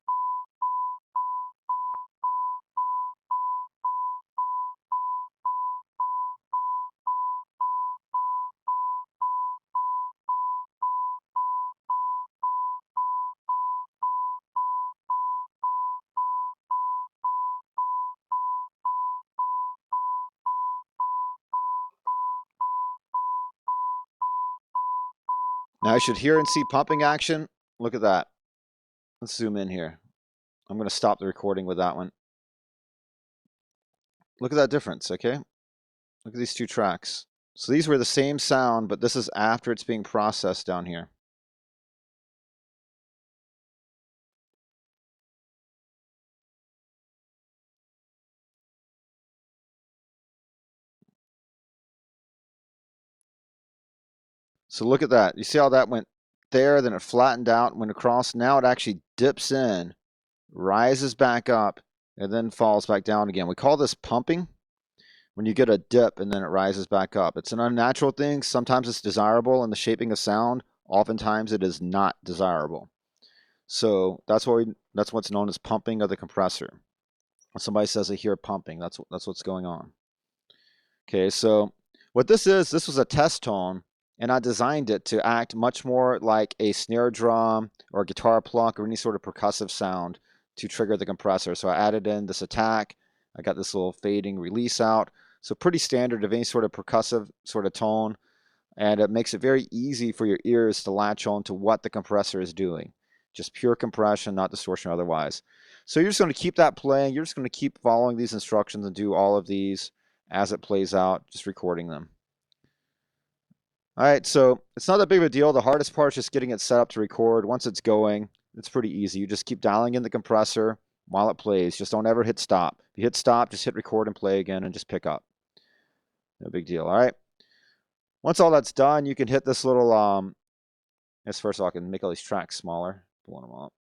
Now I should hear and see pumping action. Look at that. Let's zoom in here. I'm going to stop the recording with that one. Look at that difference, okay? Look at these two tracks. So these were the same sound, but this is after it's being processed down here. So look at that. You see how that went there, then it flattened out, went across. Now it actually dips in, rises back up, and then falls back down again. We call this pumping. When you get a dip and then it rises back up. It's an unnatural thing. Sometimes it's desirable in the shaping of sound. Oftentimes it is not desirable. So that's what's known as pumping of the compressor. When somebody says they hear pumping, that's what's going on. Okay, so what this was a test tone, and I designed it to act much more like a snare drum or a guitar pluck or any sort of percussive sound to trigger the compressor. So I added in this attack. I got this little fading release out. So pretty standard of any sort of percussive sort of tone, and it makes it very easy for your ears to latch on to what the compressor is doing. Just pure compression, not distortion otherwise. So you're just going to keep that playing. You're just going to keep following these instructions and do all of these as it plays out, just recording them. All right, so it's not that big of a deal. The hardest part is just getting it set up to record. Once it's going, it's pretty easy. You just keep dialing in the compressor while it plays. Just don't ever hit stop. If you hit stop, just hit record and play again and just pick up. No big deal, all right? Once all that's done, you can hit this little, first of all, I can make all these tracks smaller, pulling them up.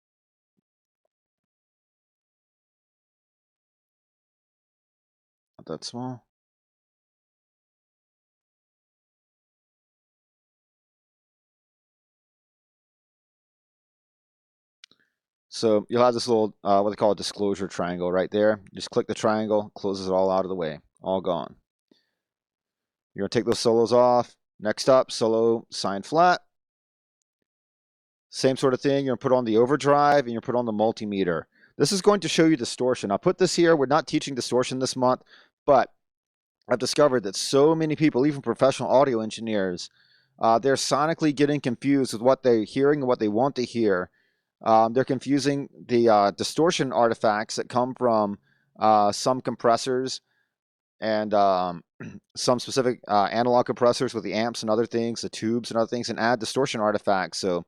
Not that small. So you'll have this little, what they call a disclosure triangle right there. Just click the triangle, closes it all out of the way, all gone. You're gonna take those solos off. Next up, solo sign flat. Same sort of thing. You're going to put on the overdrive and you're put on the multimeter. This is going to show you distortion. I'll put this here. We're not teaching distortion this month, but I've discovered that so many people, even professional audio engineers, they're sonically getting confused with what they're hearing and what they want to hear. They're confusing the distortion artifacts that come from some compressors and some specific analog compressors with the amps and other things, the tubes and other things, and add distortion artifacts. So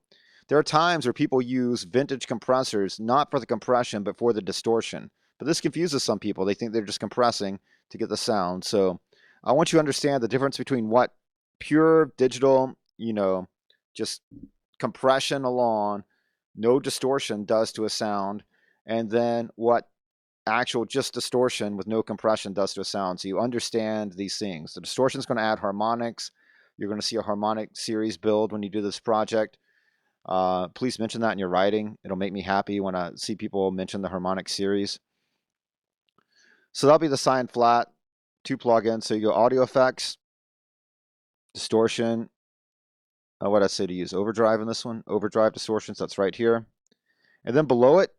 there are times where people use vintage compressors, not for the compression, but for the distortion. But this confuses some people. They think they're just compressing to get the sound. So I want you to understand the difference between what pure digital, just compression alone, no distortion does to a sound, and then what actual just distortion with no compression does to a sound. So you understand these things. The distortion is going to add harmonics. You're going to see a harmonic series build when you do this project. Please mention that in your writing. It'll make me happy when I see people mention the harmonic series. So that'll be the sine flat, 2 plugins. So you go audio effects, distortion. What did I say to use? Overdrive in this one. Overdrive distortions, that's right here. And then below it,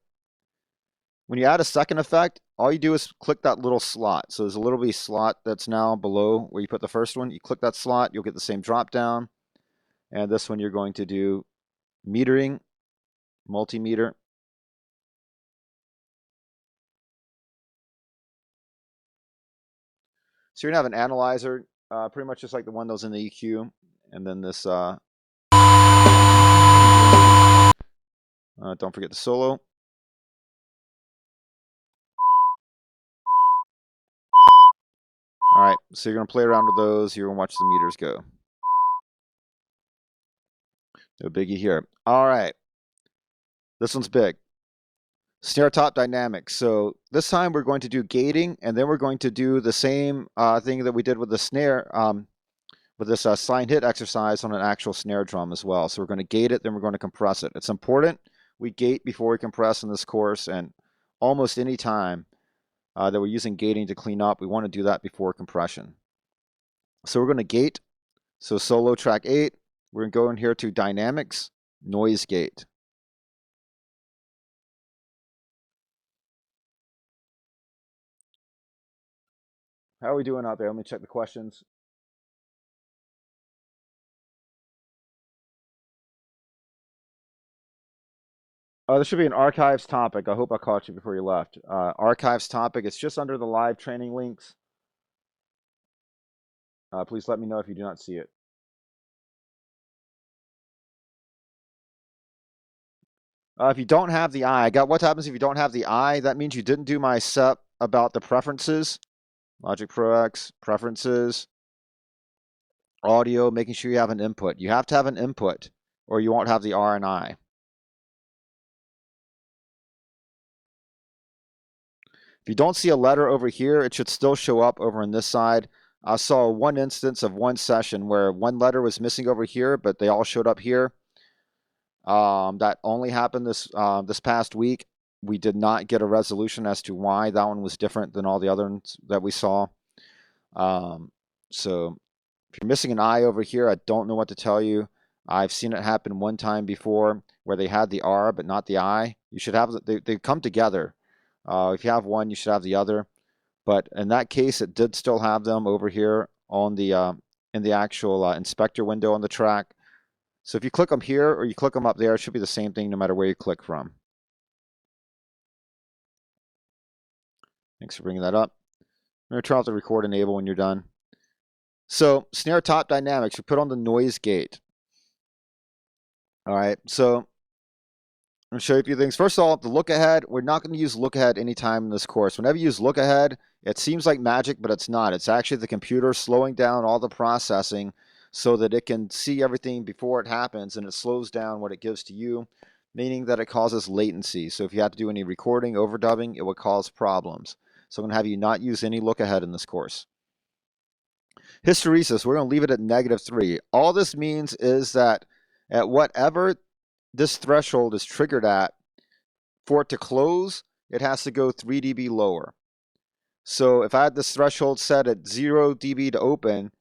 when you add a second effect, all you do is click that little slot. So there's a little bitty slot that's now below where you put the first one. You click that slot, you'll get the same drop down. And this one you're going to do metering, multimeter. So you're going to have an analyzer, pretty much just like the one that was in the EQ. And then this, don't forget the solo. All right, so you're going to play around with those. You're going to watch the meters go. No biggie here. All right, this one's big. Snare top dynamics. So this time we're going to do gating, and then we're going to do the same thing that we did with the snare, with this slide hit exercise on an actual snare drum as well. So we're going to gate it, then we're going to compress it. It's important we gate before we compress in this course, and almost any time that we're using gating to clean up, we want to do that before compression. So we're going to gate. So solo track 8, we're going to go in here to dynamics, noise gate. How are we doing out there? Let me check the questions. There should be an archives topic. I hope I caught you before you left. Archives topic. It's just under the live training links. Please let me know if you do not see it. If you don't have the eye, what happens if you don't have the eye? That means you didn't do my step about the preferences. Logic Pro X, preferences, audio, making sure you have an input. You have to have an input or you won't have the R and I. If you don't see a letter over here, it should still show up over on this side. I saw one instance of one session where one letter was missing over here, but they all showed up here. That only happened this past week. We did not get a resolution as to why that one was different than all the other ones that we saw. So if you're missing an I over here, I don't know what to tell you. I've seen it happen one time before where they had the R but not the I. You should have they come together. If you have one, you should have the other. But in that case, it did still have them over here on the in the actual inspector window on the track. So if you click them here or you click them up there, it should be the same thing no matter where you click from. Thanks for bringing that up. I'm going to turn off the record enable when you're done. So snare top dynamics, we put on the noise gate. All right, so I'm going to show you a few things. First of all, the look ahead, we're not going to use look ahead anytime in this course. Whenever you use look ahead, it seems like magic, but it's not. It's actually the computer slowing down all the processing so that it can see everything before it happens, and it slows down what it gives to you, meaning that it causes latency. So if you have to do any recording, overdubbing, it will cause problems. So I'm going to have you not use any look ahead in this course. Hysteresis, we're going to leave it at -3. All this means is that at whatever this threshold is triggered at, for it to close, it has to go 3 dB lower. So if I had this threshold set at 0 dB to open,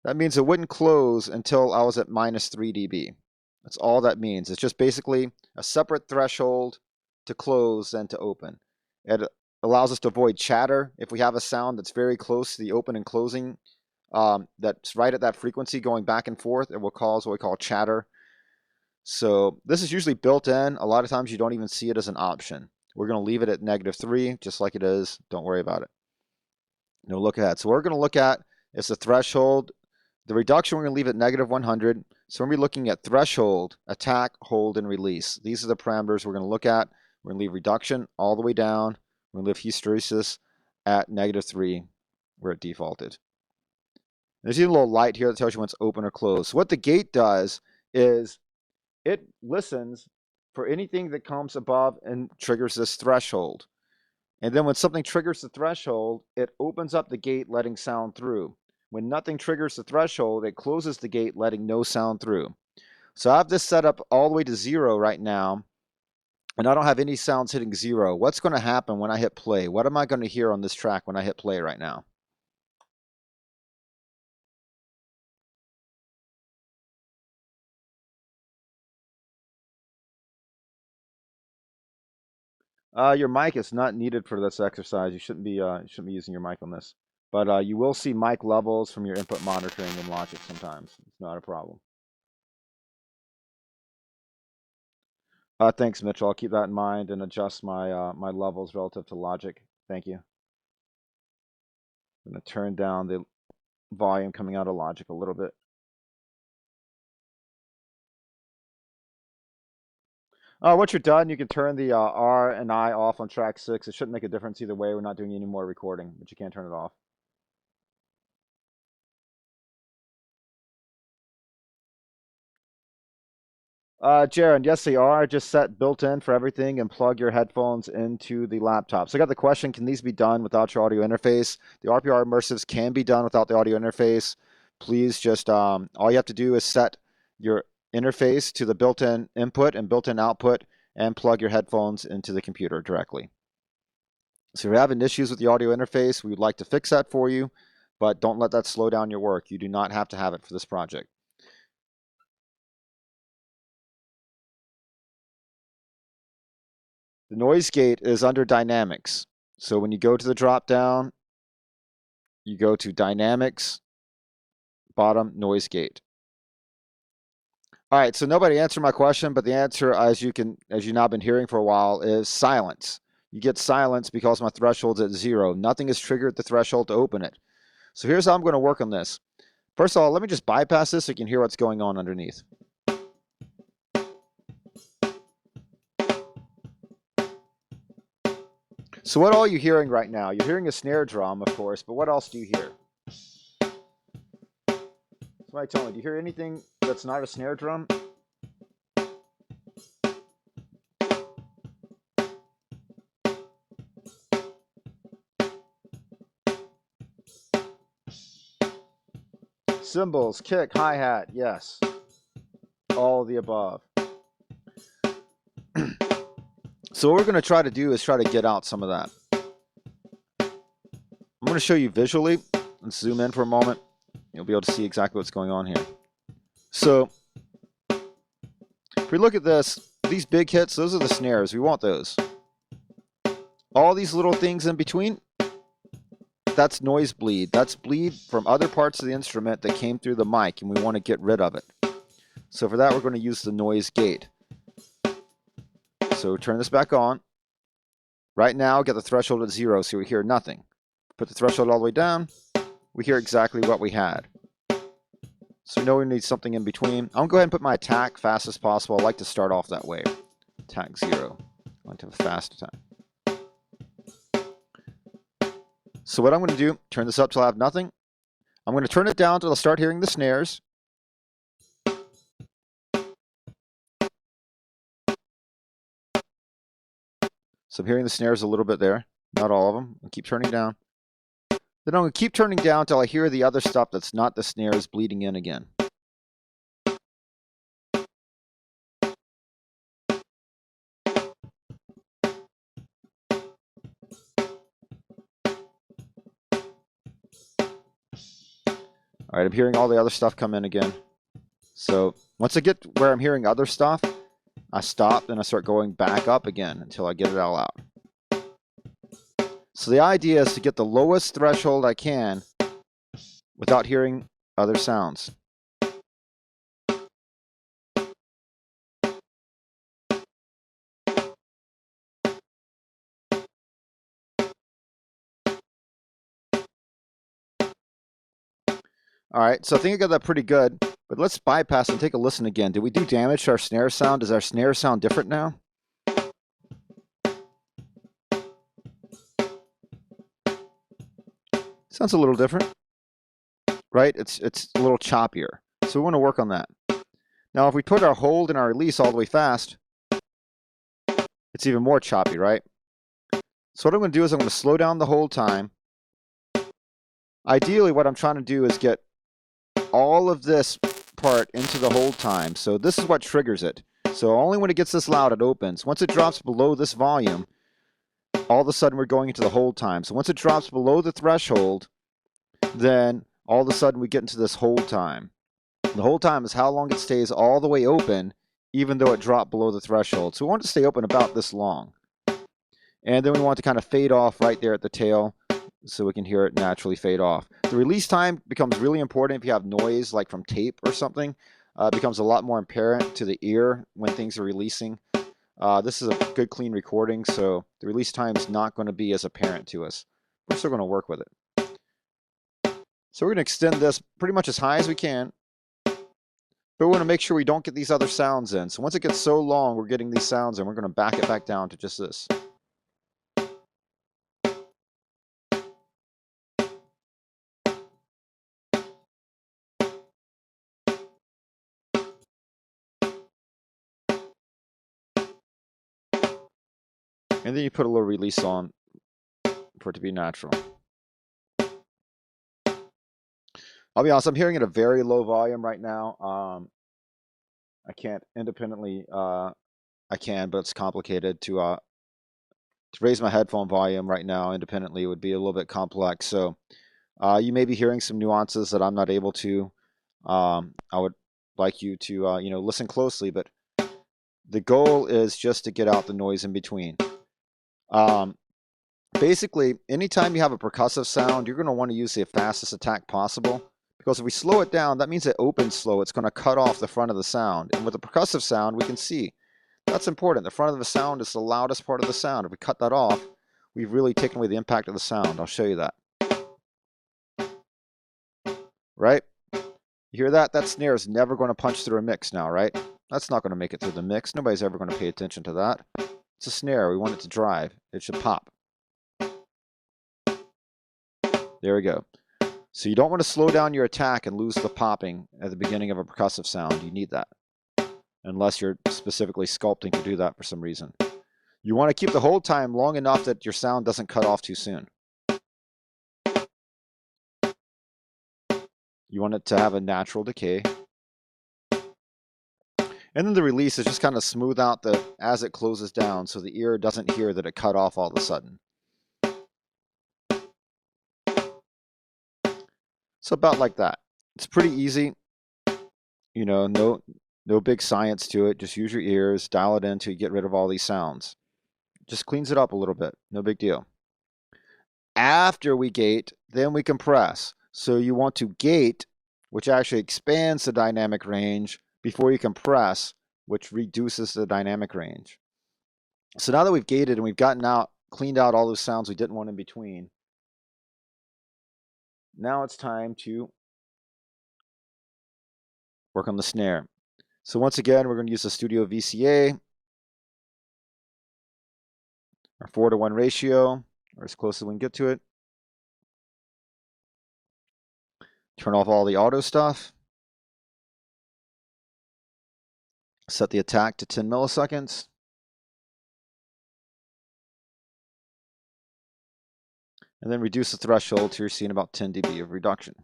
that means it wouldn't close until I was at -3 dB. That's all that means. It's just basically a separate threshold to close than to open. It allows us to avoid chatter. If we have a sound that's very close to the open and closing, that's right at that frequency going back and forth, it will cause what we call chatter. So this is usually built in. A lot of times you don't even see it as an option. We're going to leave it at -3, just like it is. Don't worry about it. No look ahead. So what we're going to look at is the threshold. The reduction, we're going to leave at -100. So we're going to be looking at threshold, attack, hold, and release. These are the parameters we're going to look at. We're going to leave reduction all the way down. We're going to leave hysteresis at -3, where it defaulted. There's even a little light here that tells you when it's open or closed. So what the gate does is it listens for anything that comes above and triggers this threshold. And then when something triggers the threshold, it opens up the gate, letting sound through. When nothing triggers the threshold, it closes the gate, letting no sound through. So I have this set up all the way to 0 right now, and I don't have any sounds hitting 0. What's going to happen when I hit play? What am I going to hear on this track when I hit play right now? Your mic is not needed for this exercise. You shouldn't be using your mic on this. But you will see mic levels from your input monitoring in Logic sometimes. It's not a problem. Thanks, Mitchell. I'll keep that in mind and adjust my my levels relative to Logic. Thank you. I'm going to turn down the volume coming out of Logic a little bit. Once you're done, you can turn the R and I off on track 6. It shouldn't make a difference either way. We're not doing any more recording, but you can't turn it off. Jaron, yes, they are just set built in for everything, and plug your headphones into the laptop. So I got the question, can these be done without your audio interface? The RPR Immersives can be done without the audio interface. Please just, all you have to do is set your interface to the built-in input and built-in output and plug your headphones into the computer directly. So if you're having issues with the audio interface, we would like to fix that for you, but don't let that slow down your work. You do not have to have it for this project. The noise gate is under dynamics. So when you go to the drop down, you go to dynamics, bottom noise gate. All right, so nobody answered my question, but the answer, as you've now been hearing for a while, is silence. You get silence because my threshold's at 0. Nothing has triggered the threshold to open it. So here's how I'm going to work on this. First of all, let me just bypass this so you can hear what's going on underneath. So what are you hearing right now? You're hearing a snare drum, of course, but what else do you hear? Somebody tell me, do you hear anything that's not a snare drum? Cymbals, kick, hi-hat, yes. All of the above. So what we're going to try to do is try to get out some of that. I'm going to show you visually. Let's zoom in for a moment. You'll be able to see exactly what's going on here. So if we look at this, these big hits, those are the snares. We want those. All these little things in between, that's noise bleed. That's bleed from other parts of the instrument that came through the mic, and we want to get rid of it. So for that, we're going to use the noise gate. So turn this back on. Right now, get the threshold at 0, so we hear nothing. Put the threshold all the way down, we hear exactly what we had. So we know we need something in between. I'm going to go ahead and put my attack fast as possible. I like to start off that way. Attack 0. I like to have a fast attack. So what I'm going to do, turn this up till I have nothing. I'm going to turn it down till I start hearing the snares. So I'm hearing the snares a little bit there. Not all of them. I'll keep turning down. Then I'm going to keep turning down until I hear the other stuff that's not the snares bleeding in again. All right, I'm hearing all the other stuff come in again. So once I get where I'm hearing other stuff, I stop and I start going back up again until I get it all out. So the idea is to get the lowest threshold I can without hearing other sounds. All right, so I think I got that pretty good, but let's bypass and take a listen again. Did we do damage to our snare sound? Does our snare sound different now? Sounds a little different, right? It's a little choppier. So we want to work on that. Now, if we put our hold and our release all the way fast, it's even more choppy, right? So what I'm going to do is I'm going to slow down the hold time. Ideally, what I'm trying to do is get all of this part into the hold time. So this is what triggers it. So only when it gets this loud, it opens. Once it drops below this volume, all of a sudden we're going into the hold time. So once it drops below the threshold, then all of a sudden we get into this hold time. The hold time is how long it stays all the way open, even though it dropped below the threshold. So we want it to stay open about this long. And then we want to kind of fade off right there at the tail so we can hear it naturally fade off. The release time becomes really important if you have noise like from tape or something. It becomes a lot more apparent to the ear when things are releasing. This is a good clean recording, so the release time is not going to be as apparent to us. We're still going to work with it. So we're going to extend this pretty much as high as we can, but we want to make sure we don't get these other sounds in. So once it gets so long, we're getting these sounds in, we're going to back it back down to just this. And then you put a little release on for it to be natural. I'll be honest, I'm hearing at a very low volume right now. I can't independently, I can, but it's complicated to raise my headphone volume right now independently would be a little bit complex. So you may be hearing some nuances that I'm not able to. I would like you to, listen closely, but the goal is just to get out the noise in between. Basically, anytime you have a percussive sound, you're going to want to use the fastest attack possible. Because if we slow it down, that means it opens slow. It's going to cut off the front of the sound. And with a percussive sound, we can see that's important. The front of the sound is the loudest part of the sound. If we cut that off, we've really taken away the impact of the sound. I'll show you that. Right? You hear that? That snare is never going to punch through a mix now, right? That's not going to make it through the mix. Nobody's ever going to pay attention to that. It's a snare. We want it to drive. It should pop. There we go. So you don't want to slow down your attack and lose the popping at the beginning of a percussive sound. You need that. Unless you're specifically sculpting to do that for some reason. You want to keep the hold time long enough that your sound doesn't cut off too soon. You want it to have a natural decay. And then the release is just kind of smooth out as it closes down so the ear doesn't hear that it cut off all of a sudden. So about like that. It's pretty easy. No big science to it. Just use your ears, dial it in to get rid of all these sounds. Just cleans it up a little bit. No big deal. After we gate, then we compress. So you want to gate, which actually expands the dynamic range, before you compress, which reduces the dynamic range. So now that we've gated and we've cleaned out all those sounds we didn't want in between, now it's time to work on the snare. So once again, we're going to use the Studio VCA, our 4:1 ratio, or as close as we can get to it. Turn off all the auto stuff. Set the attack to 10 milliseconds. And then reduce the threshold to you're seeing about 10 dB of reduction.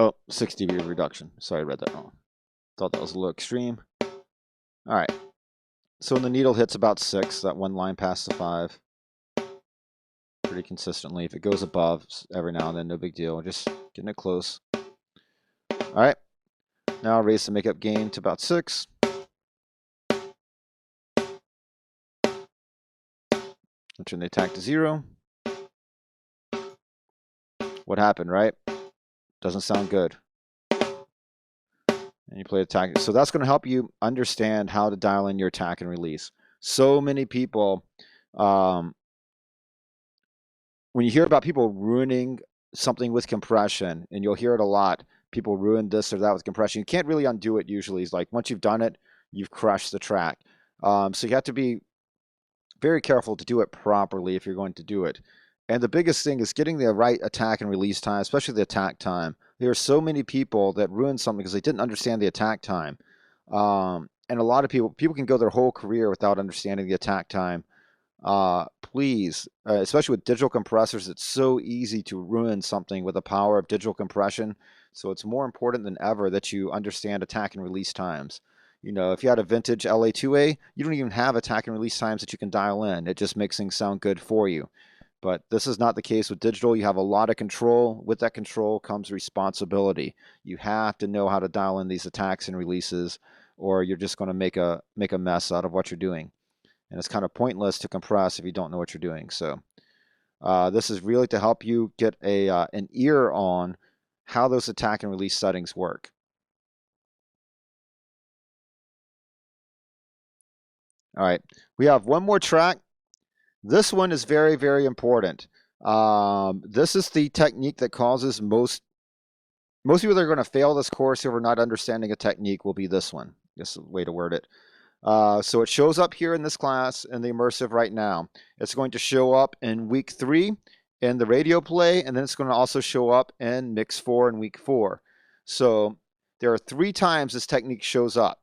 Oh, 6 dB reduction. Sorry, I read that wrong. Thought that was a little extreme. All right. So when the needle hits about 6, that one line past the 5, pretty consistently. If it goes above every now and then, no big deal. Just getting it close. All right. Now I'll raise the makeup gain to about 6. I'll turn the attack to 0. What happened, right? Doesn't sound good. And you play attack. So that's going to help you understand how to dial in your attack and release. So many people, when you hear about people ruining something with compression, and you'll hear it a lot, people ruin this or that with compression. You can't really undo it usually. It's like once you've done it, you've crushed the track. So you have to be very careful to do it properly if you're going to do it. And the biggest thing is getting the right attack and release time, especially the attack time. There are so many people that ruin something because they didn't understand the attack time. And a lot of people can go their whole career without understanding the attack time. Please, especially with digital compressors, it's so easy to ruin something with the power of digital compression. So it's more important than ever that you understand attack and release times. You know, if you had a vintage LA2A, you don't even have attack and release times that you can dial in. It just makes things sound good for you. But this is not the case with digital. You have a lot of control. With that control comes responsibility. You have to know how to dial in these attacks and releases, or you're just going to make a mess out of what you're doing. And it's kind of pointless to compress if you don't know what you're doing. So this is really to help you get an ear on how those attack and release settings work. All right, we have one more track. This one is very, very important. This is the technique that causes most people that are going to fail this course over not understanding a technique will be this one. This is the way to word it. So it shows up here in this class in the immersive right now. It's going to show up in week 3 in the radio play, and then it's going to also show up in mix 4 in week 4. So there are 3 times this technique shows up.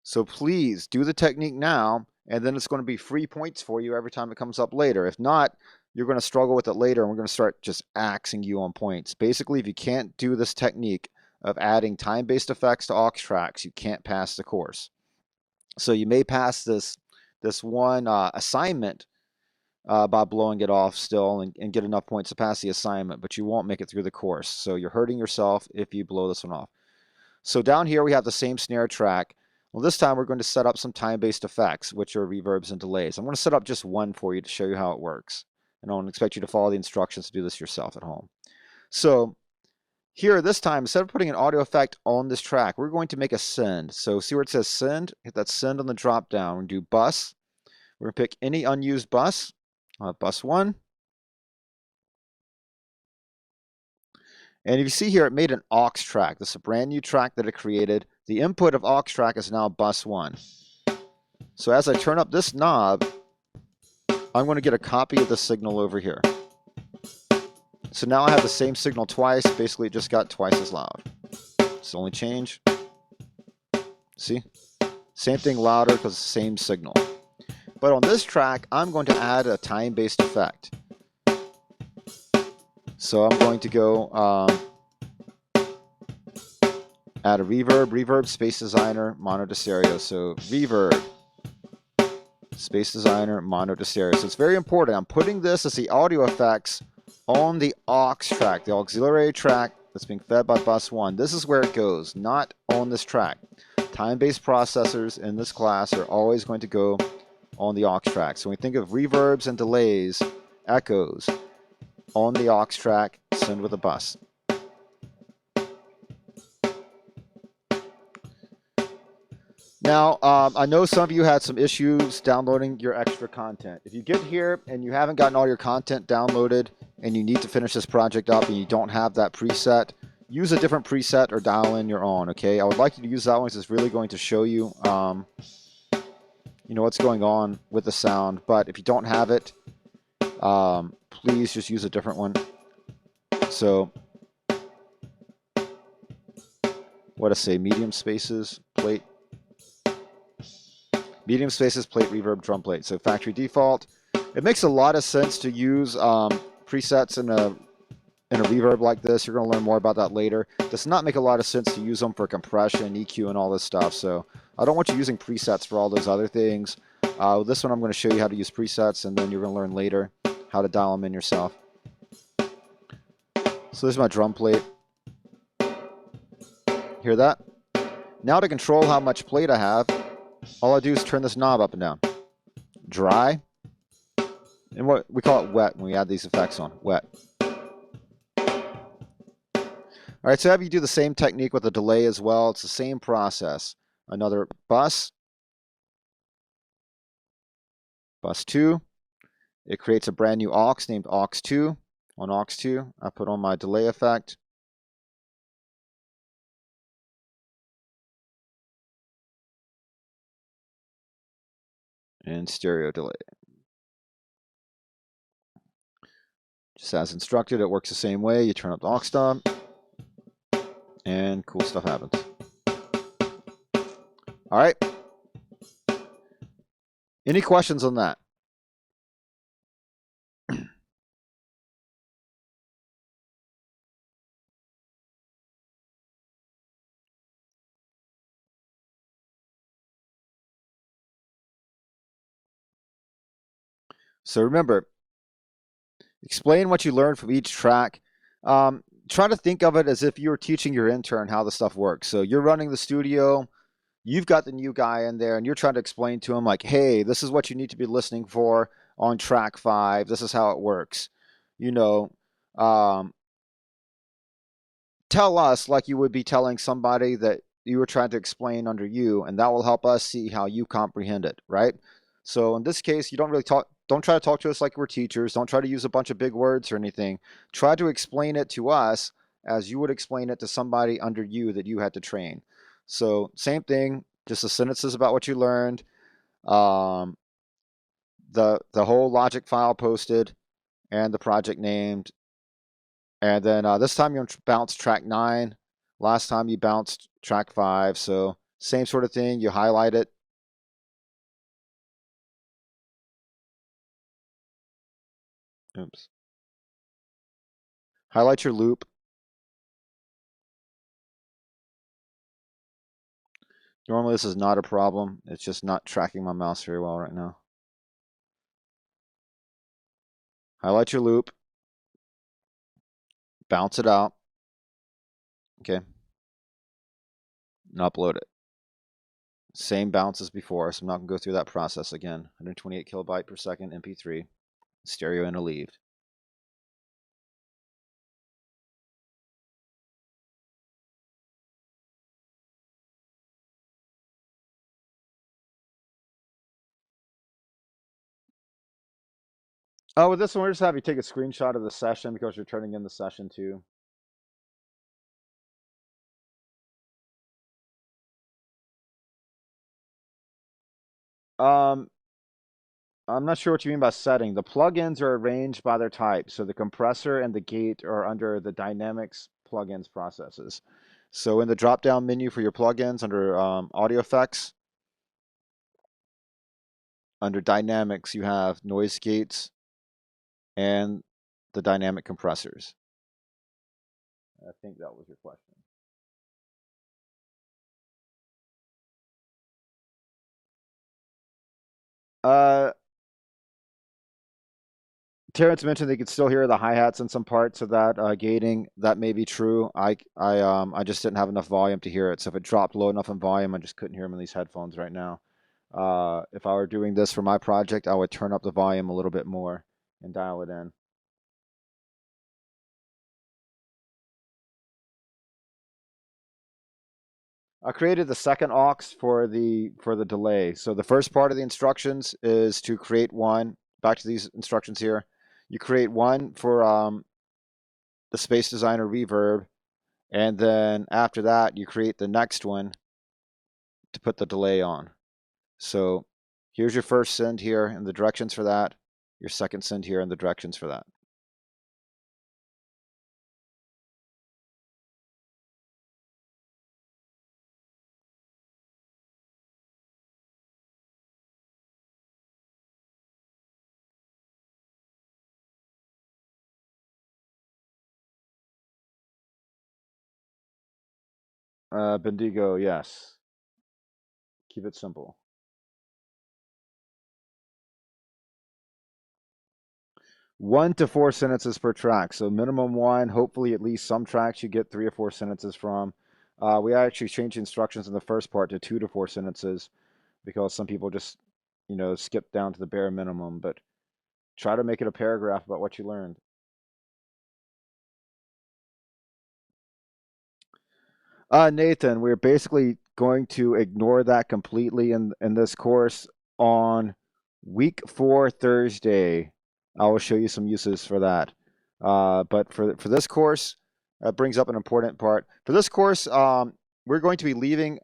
So please do the technique now, and then it's going to be free points for you every time it comes up later. If not, you're going to struggle with it later, and we're going to start just axing you on points. Basically, if you can't do this technique of adding time-based effects to aux tracks, you can't pass the course. So you may pass this one assignment by blowing it off still and get enough points to pass the assignment, but you won't make it through the course. So you're hurting yourself if you blow this one off. So down here we have the same snare track. Well, this time we're going to set up some time-based effects, which are reverbs and delays. I'm going to set up just one for you to show you how it works. And I don't expect you to follow the instructions to do this yourself at home. So here, this time, instead of putting an audio effect on this track, we're going to make a send. So see where it says send? Hit that send on the drop down. We're going to do bus. We're going to pick any unused bus. Bus 1. And if you see here, it made an aux track. This is a brand new track that it created. The input of aux track is now bus 1. So as I turn up this knob, I'm going to get a copy of the signal over here. So now I have the same signal twice. Basically, it just got twice as loud. It's the only change. See? Same thing louder because it's the same signal. But on this track, I'm going to add a time-based effect. So I'm going to go add a reverb, space designer, mono to stereo. So reverb, space designer, mono to stereo. So it's very important. I'm putting this as the audio effects on the aux track, the auxiliary track that's being fed by bus 1. This is where it goes, not on this track. Time-based processors in this class are always going to go on the aux track. So when we think of reverbs and delays, echoes, on the aux track, send with a bus. Now, I know some of you had some issues downloading your extra content. If you get here and you haven't gotten all your content downloaded and you need to finish this project up and you don't have that preset, use a different preset or dial in your own, okay? I would like you to use that one because it's really going to show you, you know, what's going on with the sound. But if you don't have it, please just use a different one. So, what to say, medium spaces, plate. Medium spaces, plate, reverb, drum plate. So factory default. It makes a lot of sense to use presets in a in a reverb like this. You're going to learn more about that later. It does not make a lot of sense to use them for compression, EQ, and all this stuff. So I don't want you using presets for all those other things. This one I'm going to show you how to use presets, and then you're going to learn later how to dial them in yourself. So this is my drum plate. Hear that? Now to control how much plate I have, all I do is turn this knob up and down. Dry. And what we call it wet when we add these effects on. Wet. All right, so have you do the same technique with the delay as well. It's the same process. Another bus. Bus 2. It creates a brand new aux named aux2. On aux2, I put on my delay effect. And stereo delay. Just as instructed, it works the same way. You turn up the aux knob, and cool stuff happens. All right. Any questions on that? So remember, explain what you learned from each track. Try to think of it as if you were teaching your intern how the stuff works. So you're running the studio, you've got the new guy in there, and you're trying to explain to him like, hey, this is what you need to be listening for on track 5. This is how it works. You know, tell us like you would be telling somebody that you were trying to explain under you, and that will help us see how you comprehend it, right? So in this case, you don't really talk, don't try to talk to us like we're teachers. Don't try to use a bunch of big words or anything. Try to explain it to us as you would explain it to somebody under you that you had to train. So same thing, just the sentences about what you learned, um, the whole logic file posted, and the project named. And then this time you bounce track 9. Last time you bounced track 5. So same sort of thing. You highlight it. Oops. Highlight your loop. Normally this is not a problem. It's just not tracking my mouse very well right now. Highlight your loop. Bounce it out. Okay. And upload it. Same bounce as before, so I'm not going to go through that process again. 128 kilobyte per second MP3. Stereo interleaved. Oh, with this one, we're just have you take a screenshot of the session because you're turning in the session too. Um, I'm not sure what you mean by setting. The plugins are arranged by their type. So the compressor and the gate are under the dynamics plugins processes. So in the drop-down menu for your plugins under audio effects, under dynamics, you have noise gates and the dynamic compressors. I think that was your question. Uh, Terrence mentioned they could still hear the hi-hats in some parts of that gating. That may be true. I just didn't have enough volume to hear it. So if it dropped low enough in volume, I just couldn't hear them in these headphones right now. If I were doing this for my project, I would turn up the volume a little bit more and dial it in. I created the second aux for the delay. So the first part of the instructions is to create one. Back to these instructions here. You create one for the Space Designer reverb, and then after that, you create the next one to put the delay on. So here's your first send here and the directions for that. Your second send here and the directions for that. Bendigo, yes. Keep it simple. 1 to 4 sentences per track. So minimum one, hopefully at least some tracks you get 3 or 4 sentences from. We actually changed instructions in the first part to 2 to 4 sentences because some people just, skip down to the bare minimum, but try to make it a paragraph about what you learned. Nathan, we're basically going to ignore that completely in this course. On week 4, Thursday, I will show you some uses for that. But for this course, that brings up an important part. For this course, we're going to be leaving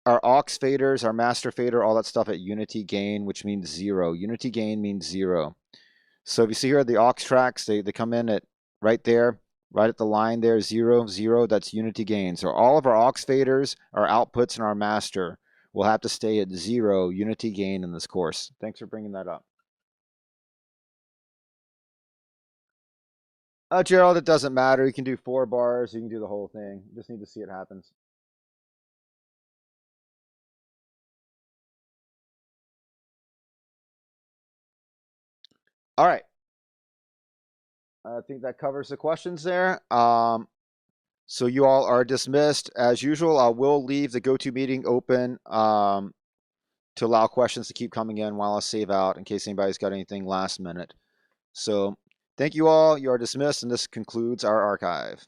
our aux faders, our master fader, all that stuff at unity gain, which means 0. Unity gain means 0. So if you see here the aux tracks, they come in at right there, right at the line there, 0, 0, that's unity gain. So all of our aux faders, our outputs, and our master will have to stay at 0 unity gain in this course. Thanks for bringing that up. Gerald, it doesn't matter. You can do 4 bars. You can do the whole thing. You just need to see it happens. All right. I think that covers the questions there. So you all are dismissed. As usual, I will leave the GoToMeeting open to allow questions to keep coming in while I save out in case anybody's got anything last minute. So thank you all. You are dismissed, and this concludes our archive.